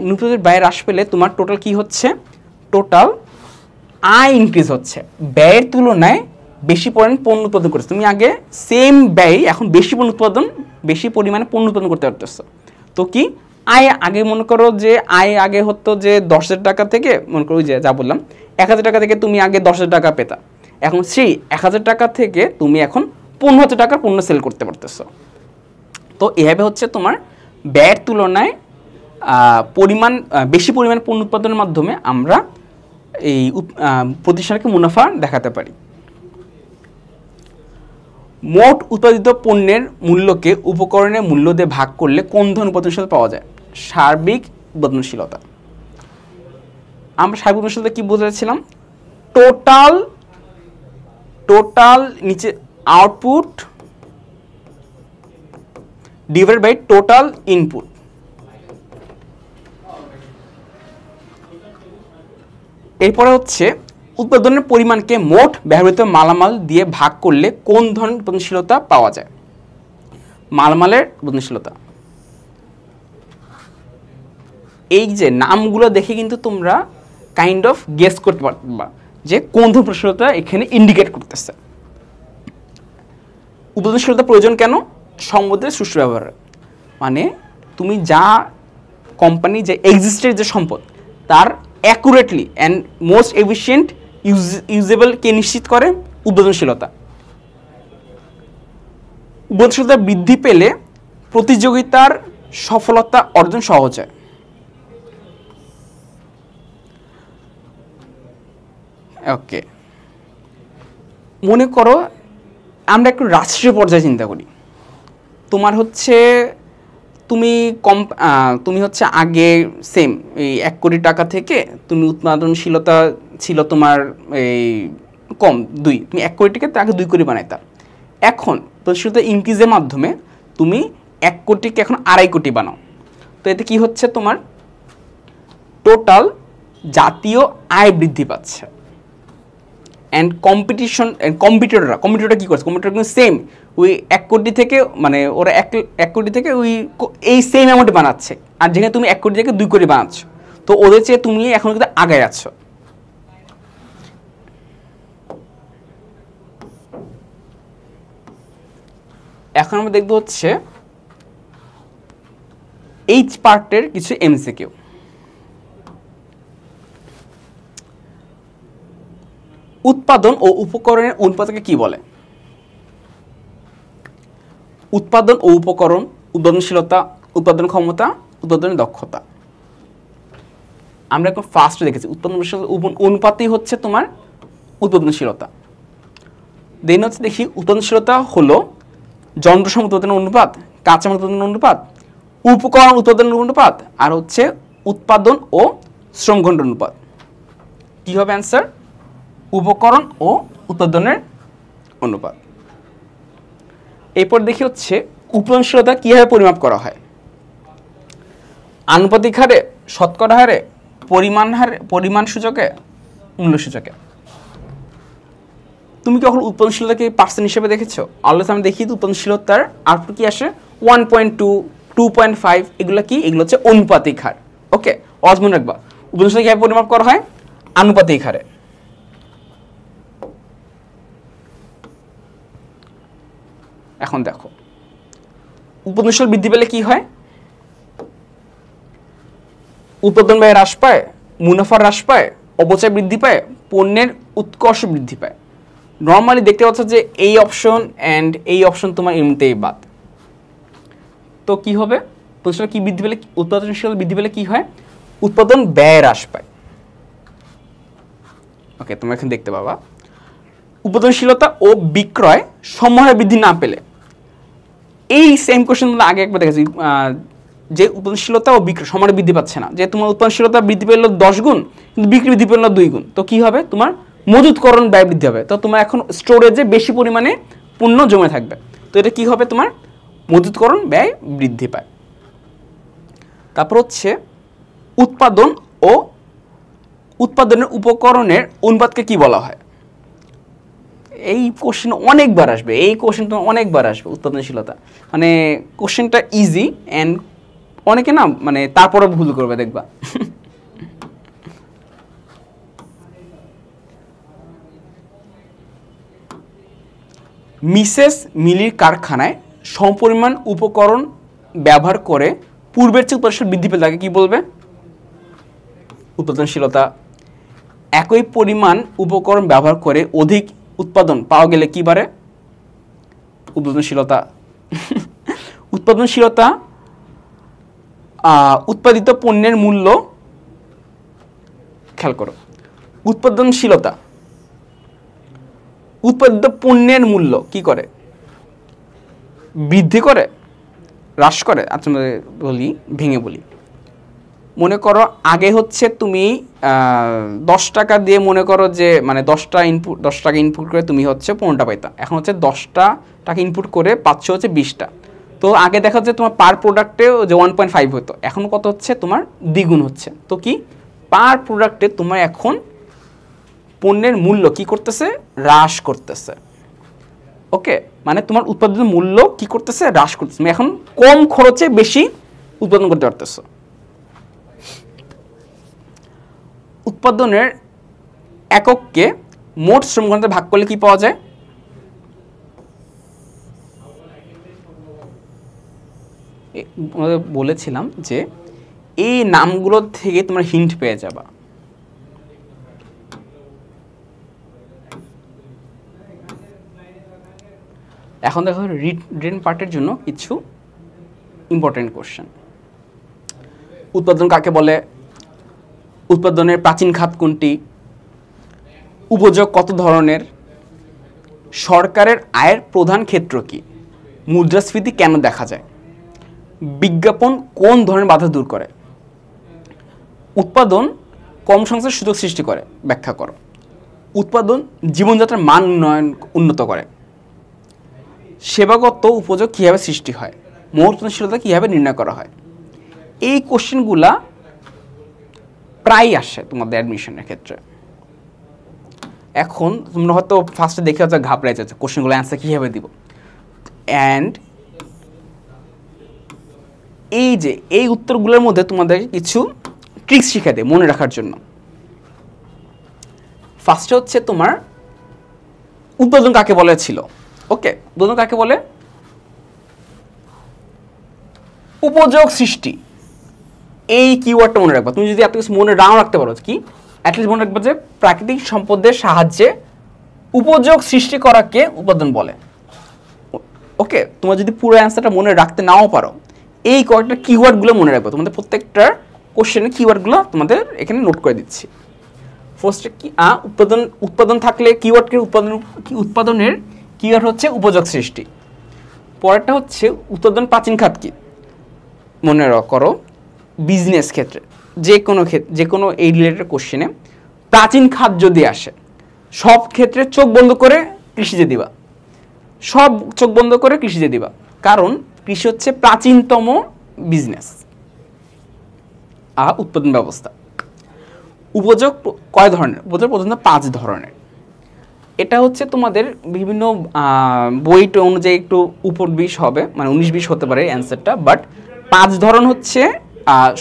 ইউনিট প্রতি ব্যয় হ্রাস পেলে তোমার টোটাল কি হচ্ছে, টোটাল আয় ইনক্রিজ হচ্ছে। ব্যয়ের তুলনায় বেশি পরিমাণ পণ্য উৎপাদন করছে, তুমি আগে সেম ব্যয় এখন বেশি বেশি পরিমাণে পণ্য উৎপাদন করতে পারতেছো। তো কি আয় আগে মনে করো যে আয় আগে হতো যে 10,000 টাকা থেকে, মনে করো যে যা বললাম 1000 টাকা থেকে তুমি আগে 10,000 টাকা পেতা, এখন সেই 1000 টাকা থেকে তুমি এখন 15,000 টাকার পণ্য সেল করতে পারতেছো। তো এভাবে হচ্ছে তোমার ব্যয়ের তুলনায় বেশি পরিমাণ পণ্য উৎপাদনের মাধ্যমে আমরা এই প্রতিষ্ঠানকে মুনাফা দেখাতে পারি। মোট উৎপাদিত পণ্যের মূল্যকে উপকরণের মূল্য দিয়ে ভাগ করলে কোন ধরনের উৎপাদনশীলতা পাওয়া যায়? সার্বিক উৎপাদনশীলতা। আমরা সার্বিক উৎপাদনশীলতা কি বুঝেছিলাম? টোটাল নিচে output divide by total input. এরপরে হচ্ছে উৎপাদনের পরিমাণকে মোট ব্যবহৃত মালামাল দিয়ে ভাগ করলে কোন ধরনের উৎপাদনশীলতা পাওয়া যায়? মালামালের উৎপাদনশীলতা। এই যে নামগুলো দেখে কিন্তু তোমরা কাইন্ড অফ গেস করতে পারবা যে কোন ধরনের উৎপাদনশীলতা এখানে ইন্ডিকেট করতেছে। উৎপাদনশীলতা প্রয়োজন কেন? সম্পদের সুষ্ঠু ব্যবহার, মানে তুমি যা কোম্পানি যে এক্সিস্টেড যে সম্পদ তার অ্যাকুরেটলি অ্যান্ড মোস্ট এফিশিয়েন্ট ইউজেবলকে নিশ্চিত করে উৎপাদনশীলতা। উৎপাদনশীলতা বৃদ্ধি পেলে প্রতিযোগিতার সফলতা অর্জন সহজ হয়। ওকে, মনে করো আমরা একটু রাষ্ট্রীয় পর্যায়ে চিন্তা করি। তোমার হচ্ছে তুমি হচ্ছে আগে সেম এই 1 কোটি টাকা থেকে তুমি উৎপাদনশীলতা ছিল তোমার এই কম 2, তুমি 1 কোটি টাকা আগে 2 কোটি বানাইতা। এখন উৎপাদনশীলতা ইনক্রিজের মাধ্যমে তুমি 1 কোটিকে এখন 2.5 কোটি বানাও। তো এতে কি হচ্ছে, তোমার টোটাল জাতীয় আয় বৃদ্ধি পাচ্ছে। অ্যান্ড কম্পিটিটররা কী করছে, কম্পিটিটর কিন্তু সেম ওই 1 কোটি থেকে, মানে ওরা 1 কোটি থেকে ওই এই সেম অ্যামাউন্টে বানাচ্ছে, আর যেখানে তুমি 1 কোটি থেকে 2 কোটি বানাচ্ছ, তো ওদের চেয়ে তুমি এখন কিন্তু আগায় আছো। এখন আমরা দেখবো হচ্ছে এইচ পার্টের কিছু এমসিকিউ। উৎপাদন ও উপকরণের অনুপাতকে কি বলে? উৎপাদন ও উপকরণ, উৎপাদনশীলতা, উৎপাদন ক্ষমতা, উৎপাদনের দক্ষতা। আমরা এখন ফার্স্টে দেখেছি উৎপাদনশীলতা অনুপাতই হচ্ছে তোমার উৎপাদনশীলতা। দেন হচ্ছে দেখি উৎপাদনশীলতা হলো যন্ত্রসামগ্রী উৎপাদনের অনুপাত, কাঁচামাল উৎপাদনের অনুপাত, উপকরণ উৎপাদনের অনুপাত, আর হচ্ছে উৎপাদন ও শ্রম ঘন্টার অনুপাত। কি হবে অ্যান্সার? উপকরণ ও উৎপাদনের অনুপাত। এরপর দেখি হচ্ছে উৎপাদনশীলতা কিভাবে পরিমাপ করা হয়? আনুপাতিক হারে, শতকরা হারে, পরিমাণ সূচকে, মূল্য সূচকে। তুমি কি কখন উৎপাদনশীলতাকে পার্সেন্ট হিসেবে দেখেছো? অলওয়েজ আমি দেখি উৎপাদনশীলতার আউটপুট কি আসে 1.2, 2.5, এগুলো কি? এগুলো হচ্ছে অনুপাতিক হার। ওকে, অজ মনে রাখবা উৎপাদনশীলতা কিভাবে পরিমাপ করা হয়? আনুপাতিক হারে। এখন দেখো উৎপাদনশীলতা বৃদ্ধি পেলে কি হয়? উৎপাদন ব্যয় হ্রাস পায়, মুনাফা হ্রাস পায়, অপচয় বৃদ্ধি পায়, পণ্যের উৎকর্ষ বৃদ্ধি পায়। নর্মালি দেখতে পাচ্ছ যে এই অপশন অ্যান্ড এই অপশন তোমার এমনিতেই বাদ। তো কি হবে? প্রশ্ন কি বৃদ্ধি পেলে, উৎপাদনশীলতা বৃদ্ধি পেলে কি হয়? উৎপাদন ব্যয় হ্রাস পায়। ওকে, তোমরা এখানে দেখতে পাবা উৎপাদনশীলতা ও বিক্রয় সমহারে বৃদ্ধি না পেলে, এই সেম কোশ্চেন তোমরা আগে একবার দেখেছি যে উৎপাদনশীলতা ও বিক্রয় সমানে বৃদ্ধি পাচ্ছে না, যে তোমার উৎপাদনশীলতা বৃদ্ধি পেল 10 গুণ কিন্তু বিক্রি বৃদ্ধি পেল 2 গুণ, তো কি হবে? তোমার মজুতকরণ ব্যয় বৃদ্ধি হবে। তো তোমার এখন স্টোরেজে বেশি পরিমাণে পণ্য জমে থাকবে, তো এটা কি হবে? তোমার মজুতকরণ ব্যয় বৃদ্ধি পায়। তারপর হচ্ছে উৎপাদন ও উৎপাদনের উপকরণের অনুপাতকে কি বলা হয়? এই কোশ্চেন অনেকবার আসবে, এই কোশ্চেন তো অনেকবার আসবে। উৎপাদনশীলতা মানে কোশ্চেনটা ইজি অ্যান্ড অনেকে না মানে তারপরে ভুল করবে, দেখবা। মিসেস মিলির কারখানায় সমপরিমাণ উপকরণ ব্যবহার করে পূর্বের চেয়ে উৎপাদন বৃদ্ধি পেলে তাকে কি বলবে? উৎপাদনশীলতা। একই পরিমাণ উপকরণ ব্যবহার করে অধিক উৎপাদন পাওয়া গেলে কি বাড়ে? উৎপাদনশীলতা। উৎপাদনশীলতা উৎপাদিত পণ্যের মূল্য, খেয়াল করো, উৎপাদনশীলতা উৎপাদিত পণ্যের মূল্য কি করে? বৃদ্ধি করে, হ্রাস করে? আচ্ছা বলি, ভেঙে বলি। মনে করো আগে হচ্ছে তুমি 10 টাকা দিয়ে মনে করো যে মানে 10 টাকা ইনপুট করে তুমি হচ্ছে 15টা পাইতা, এখন হচ্ছে 10টা টাকা ইনপুট করে পাচ্ছ হচ্ছে 20টা। তো আগে দেখা যাচ্ছে তোমার পার প্রোডাক্টে যে 1.5 হতো, এখন কত হচ্ছে? তোমার দ্বিগুণ হচ্ছে। তো কি পার প্রোডাক্টে তোমার এখন পণ্যের মূল্য কি করতেছে? হ্রাস করতেছে। ওকে, মানে তোমার উৎপাদনের মূল্য কি করতেছে? হ্রাস করতেছে। তুমি এখন কম খরচে বেশি উৎপাদন করতে পারতেছো। উৎপাদনের একককে মোট শ্রম ঘন্টাতে ভাগ করলে কি পাওয়া যায়? বলেছিলাম যে এই নামগুলো থেকে তোমরা হিন্ট পেয়ে যাবা। এখন দেখো রিটেন পার্টের জন্য কিছু ইম্পর্টেন্ট কোশ্চেন। উৎপাদন কাকে বলে? উৎপাদনের প্রাচীন খাত কোনটি? উপযোগ কত ধরনের? সরকারের আয়ের প্রধান ক্ষেত্র কি? মুদ্রাস্ফীতি কেন দেখা যায়? বিজ্ঞাপন কোন ধরনের বাধা দূর করে? উৎপাদন কর্মসংস্থানের সুযোগ সৃষ্টি করে, ব্যাখ্যা করো। উৎপাদন জীবনযাত্রার মান উন্নত করে। সেবাগত উপযোগ কীভাবে সৃষ্টি হয়? মৌলশীলতা কীভাবে নির্ণয় করা হয়? এই কোশ্চেনগুলা প্রায় আসে তোমাদের অ্যাডমিশনের ক্ষেত্রে। এখন তোমরা হয়তো ফার্স্টে দেখে হয়তো ঘাবড়াই যাচ্ছে কোশ্চেনগুলো অ্যান্সার কীভাবে দিব। অ্যান্ড এই যে এই উত্তরগুলোর মধ্যে তোমাদের কিছু ট্রিক্স শিখা দেয় মনে রাখার জন্য। ফার্স্টে হচ্ছে তোমার উৎপাদন কাকে বলে ছিল। ওকে, উৎপাদন কাকে বলে? উপযোগ সৃষ্টি। এই কিওয়ার্ডটা মনে রাখবা। তুমি যদি এত কিছু মনে নাও রাখতে পারো, কি অ্যাটলিস্ট মনে রাখবা যে প্রাকৃতিক সম্পদের সাহায্যে উপযোগ সৃষ্টি করাকে উৎপাদন বলে। ওকে, তোমরা যদি পুরো অ্যান্সারটা মনে রাখতে নাও পারো, এই কয়েকটা কিওয়ার্ডগুলো মনে রাখবো। তোমাদের প্রত্যেকটা কোশ্চেনের কিওয়ার্ডগুলো তোমাদের এখানে নোট করে দিচ্ছি। ফার্স্টে কি উৎপাদন থাকলে কিওয়ার্ডকে উৎপাদনের কিওয়ার্ড হচ্ছে উপযোগ সৃষ্টি। পরেরটা হচ্ছে উৎপাদন প্রাচীন খাত কি? মনে করো বিজনেস ক্ষেত্রে যে কোনো এই রিলেটেড কোশ্চেনে প্রাচীন খাত যদি আসে, সব ক্ষেত্রে চোখ বন্ধ করে কৃষিতে দিবা, সব চোখ বন্ধ করে কৃষিতে দিবা, কারণ কৃষি হচ্ছে প্রাচীনতম বিজনেস উৎপাদন ব্যবস্থা। উপযোগ কয় ধরনের? উপযোগ প্রধানত 5 ধরনের। এটা হচ্ছে তোমাদের বিভিন্ন বইটা অনুযায়ী একটু উপর 20 হবে, মানে 19-20 হতে পারে অ্যান্সারটা, বাট 5 ধরন হচ্ছে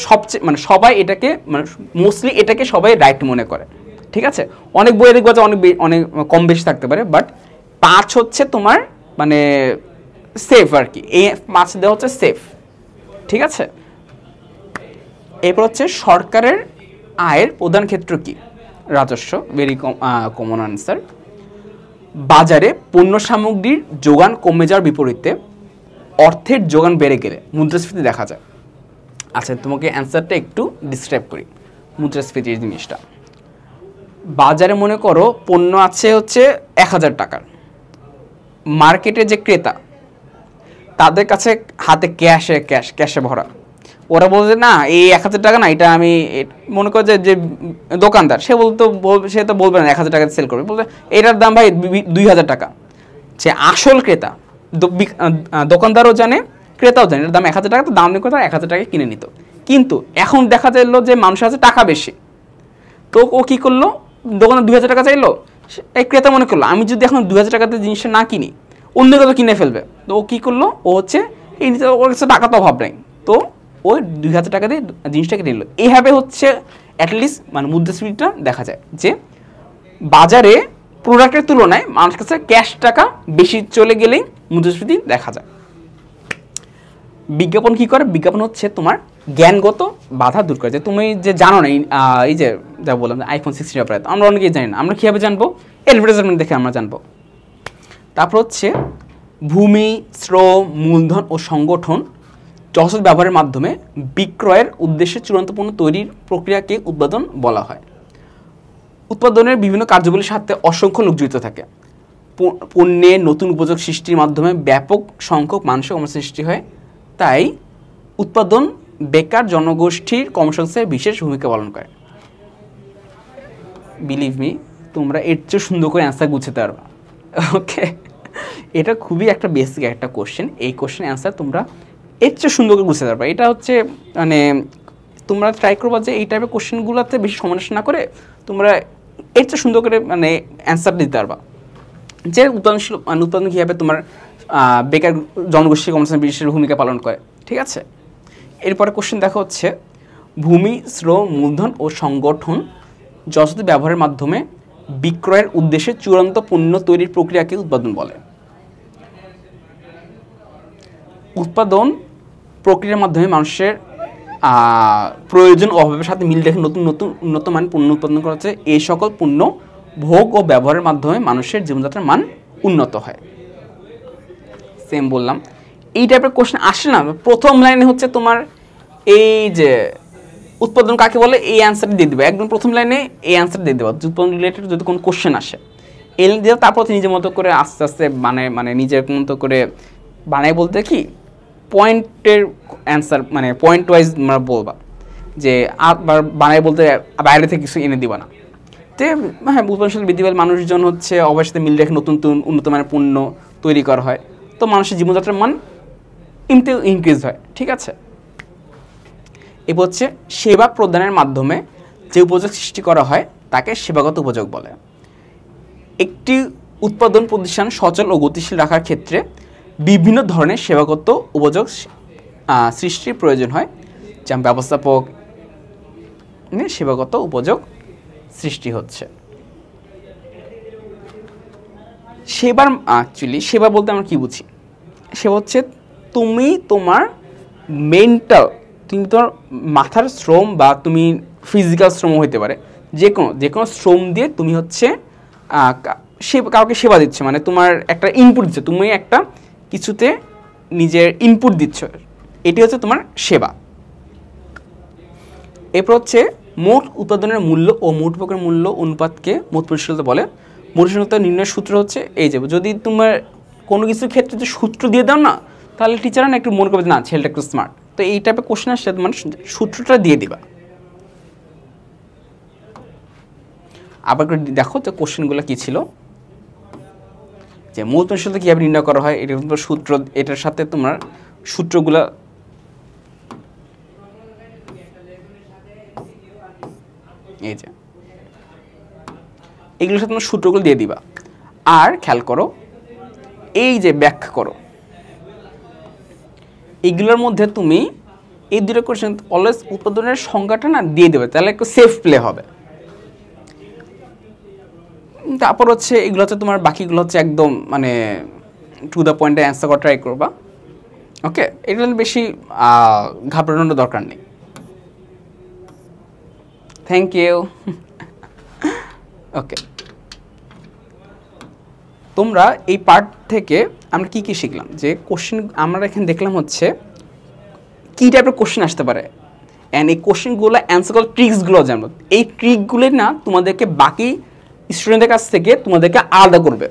সবচেয়ে মানে সবাই এটাকে মানে মোস্টলি এটাকে সবাই রাইট মনে করে। ঠিক আছে, অনেক বইয়ে দেখবা যে অনেক কম বেশি থাকতে পারে, বাট 5 হচ্ছে তোমার মানে সেফ আর কি। এই 5 দেওয়া হচ্ছে সেফ। ঠিক আছে, এরপর হচ্ছে সরকারের আয়ের প্রধান ক্ষেত্র কি? রাজস্ব, ভেরি কমন আনসার। বাজারে পণ্য সামগ্রীর যোগান কমে যাওয়ার বিপরীতে অর্থের যোগান বেড়ে গেলে মুদ্রাস্ফীতি দেখা যায়। আচ্ছা, তোমাকে অ্যান্সারটা একটু ডিসক্রাইব করি মুদ্রাস্ফীতির জিনিসটা। বাজারে মনে করো পণ্য আছে হচ্ছে 1000 টাকার, মার্কেটে যে ক্রেতা তাদের কাছে হাতে ক্যাশে ভরা, ওরা বলছে না এই 1000 টাকা না, এটা আমি মনে করো যে দোকানদার সে তো বলবে না 1000 টাকাতে সেল করবে, বলছে এটার দাম ভাই 2000 টাকা। যে আসল ক্রেতা দোকানদারও জানে, ক্রেতাও জানে এটার দাম 1000 টাকা, তো দাম নিয়ে কথা 1000 টাকায় কিনে নিত। কিন্তু এখন দেখা যাইলো যে মানুষের কাছে টাকা বেশি, তো ও কী করলো, দোকানে 2000 টাকা চাইলো, এই ক্রেতা মনে করলো আমি যদি এখন 2000 টাকাতে জিনিসটা না কিনি অন্য কোথাও কিনে ফেলবে, তো ও কী করলো, ও হচ্ছে এই ওর কাছে টাকা তো অভাব নেই, তো ওই 2000 টাকা দিয়ে জিনিসটা কিনে নিল। এইভাবে হচ্ছে অ্যাটলিস্ট মানে মুদ্রাস্ফীতিটা দেখা যায় যে বাজারে প্রোডাক্টের তুলনায় মানুষের কাছে ক্যাশ টাকা বেশি চলে গেলেই মুদ্রাস্ফীতি দেখা যায়। বিজ্ঞাপন কি করে? বিজ্ঞাপন হচ্ছে তোমার জ্ঞানগত বাধা দূর করে। যে তুমি যে জানো না এই যে যা বললাম আইফোন 16 ব্যাপারে আমরা অনেকেই জানি না, আমরা কীভাবে জানবো? অ্যাডভার্টাইজমেন্ট দেখে আমরা জানবো। তারপর হচ্ছে ভূমি, শ্রম, মূলধন ও সংগঠন যথাযথ ব্যবহারের মাধ্যমে বিক্রয়ের উদ্দেশ্যে চূড়ান্ত পণ্য তৈরির প্রক্রিয়াকে উৎপাদন বলা হয়। উৎপাদনের বিভিন্ন কার্যগুলির সাথে অসংখ্য লোক জড়িত থাকে। পণ্যের নতুন উপযোগ সৃষ্টির মাধ্যমে ব্যাপক সংখ্যক মানুষের কর্মসৃষ্টি হয়। তাই উৎপাদন বেকার জনগোষ্ঠীর কর্মসংস্থানে বিশেষ ভূমিকা পালন করে। বিলিভ মি, তোমরা এর চেয়ে সুন্দর করে অ্যান্সার গুছাতে পারবা। ওকে, এটা খুবই একটা বেসিক একটা কোশ্চেন। এই কোশ্চেন অ্যান্সার তোমরা এর চেয়ে সুন্দর করে বুঝতে পারবা। এটা হচ্ছে মানে তোমরা ট্রাই করবা যে এই টাইপের কোশ্চেনগুলোতে বেশি সময় নষ্ট না করে তোমরা এর চেয়ে সুন্দর করে মানে অ্যান্সার দিতে পারবা। যে উৎপাদনশীল মানে উৎপাদন কীভাবে তোমার বেকার জনগোষ্ঠীর কর্মসংস্থানে বিশেষ ভূমিকা পালন করে। ঠিক আছে, এরপরে কোশ্চেন দেখা হচ্ছে ভূমি, শ্রম, মূলধন ও সংগঠন যথাযথ ব্যবহারের মাধ্যমে বিক্রয়ের উদ্দেশ্যে চূড়ান্ত পণ্য তৈরির প্রক্রিয়াকে উৎপাদন বলে। উৎপাদন প্রক্রিয়ার মাধ্যমে মানুষের প্রয়োজন ও অভাবের সাথে মিল রেখে নতুন নতুন উন্নত মান পণ্য উৎপাদন করা হচ্ছে। এই সকল পণ্য ভোগ ও ব্যবহারের মাধ্যমে মানুষের জীবনযাত্রার মান উন্নত হয়। সেম বললাম, এই টাইপের কোশ্চেন আসে না। প্রথম লাইনে হচ্ছে তোমার এই যে উৎপাদন কাকে বলে এই অ্যান্সারটা দিয়ে দেবে, একদম প্রথম লাইনে এই অ্যান্সার দিয়ে দেবো। উৎপাদন রিলেটেড যদি কোনো কোশ্চেন আসে এই দিয়ে তারপর নিজের মতো করে আস্তে আস্তে মানে নিজের মতো করে বানাই বলতে কি পয়েন্টের অ্যান্সার মানে পয়েন্ট ওয়াইজ আমরা বলবা, যে আবার বানাই বলতে বাইরে থেকে কিছু এনে দিবা না। তো হ্যাঁ, উৎপাদনশীল বৃদ্ধি পেলে মানুষজন হচ্ছে অবশ্যই সাথে মিল রেখে নতুন নতুন উন্নত মানের পণ্য তৈরি করা হয়, তো মানুষের জীবনযাত্রার মান ইনক্রিজ হয়। ঠিক আছে, এবার হচ্ছে সেবা প্রদানের মাধ্যমে যে উপযোগ সৃষ্টি করা হয় তাকে সেবাগত উপযোগ বলে। একটি উৎপাদন প্রতিষ্ঠান সচল ও গতিশীল রাখার ক্ষেত্রে বিভিন্ন ধরনের সেবাগত উপযোগ সৃষ্টির প্রয়োজন হয়, যেমন ব্যবস্থাপক সেবাগত উপযোগ সৃষ্টি হচ্ছে। সেবার অ্যাকচুয়ালি সেবা বলতে আমরা কি বুঝি? সেবা হচ্ছে তুমি তোমার মেন্টাল, তুমি তোমার মাথার শ্রম বা তুমি ফিজিক্যাল শ্রম হইতে পারে, যে কোনো শ্রম দিয়ে তুমি হচ্ছে কাউকে সেবা দিচ্ছ, মানে তোমার একটা ইনপুট দিচ্ছ, তুমি একটা কিছুতে নিজের ইনপুট দিচ্ছ, এটি হচ্ছে তোমার সেবা। এরপর হচ্ছে মোট উৎপাদনের মূল্য ও মোট উপভোগের মূল্য অনুপাতকে মোট পরিশীলতা বলে। পরিশীলতা নির্ণয়ের সূত্র হচ্ছে এই যে যদি তোমার কোনো কিছুর ক্ষেত্রে যদি সূত্র দিয়ে দাও না, তাহলে টিচাররা না একটু মনে করবে না ছেলেটা একটু স্মার্ট, তো এই টাইপের কোশ্চেন আসলে মানে সূত্রটা দিয়ে দিবা। আবার দেখো যে কোশ্চেনগুলো কী ছিল, যে মূল পরিশীলতা কীভাবে নির্ণয় করা হয়, এটা তোমার সূত্র, এটার সাথে তোমার সূত্রগুলা এই যে এগুলোর সাথে তোমার সূত্রগুলো দিয়ে দিবা। আর খেয়াল করো এই যে ব্যাখ্যা করো, এইগুলোর মধ্যে তুমি এই দুটো কোশ্চেন অলওয়েজ উৎপাদনের সংজ্ঞাটা না দিয়ে দেবে, তাহলে একটু সেফ প্লে হবে। তারপর হচ্ছে এগুলো হচ্ছে তোমার বাকিগুলো হচ্ছে একদম মানে টু দ্য পয়েন্টে অ্যান্সার করা ট্রাই করবা। ওকে, এগুলো বেশি ঘাবড়ানোর দরকার নেই। Thank you. ওকে, তোমরা এই পার্ট থেকে আমরা কি কি শিখলাম, যে কোশ্চেন আমরা এখানে দেখলাম হচ্ছে কী টাইপের কোশ্চেন আসতে পারে, অ্যান্ড এই কোশ্চেনগুলো অ্যান্সারগুলো ট্রিক্সগুলো জানবো। এই ট্রিকগুলো না তোমাদেরকে বাকি স্টুডেন্টদের কাছ থেকে তোমাদেরকে আলাদা করবে,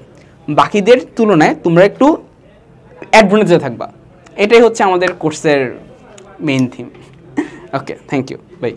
বাকিদের তুলনায় তোমরা একটু অ্যাডভান্টেজে থাকবা। এটাই হচ্ছে আমাদের কোর্সের main theme. Okay, thank you, by.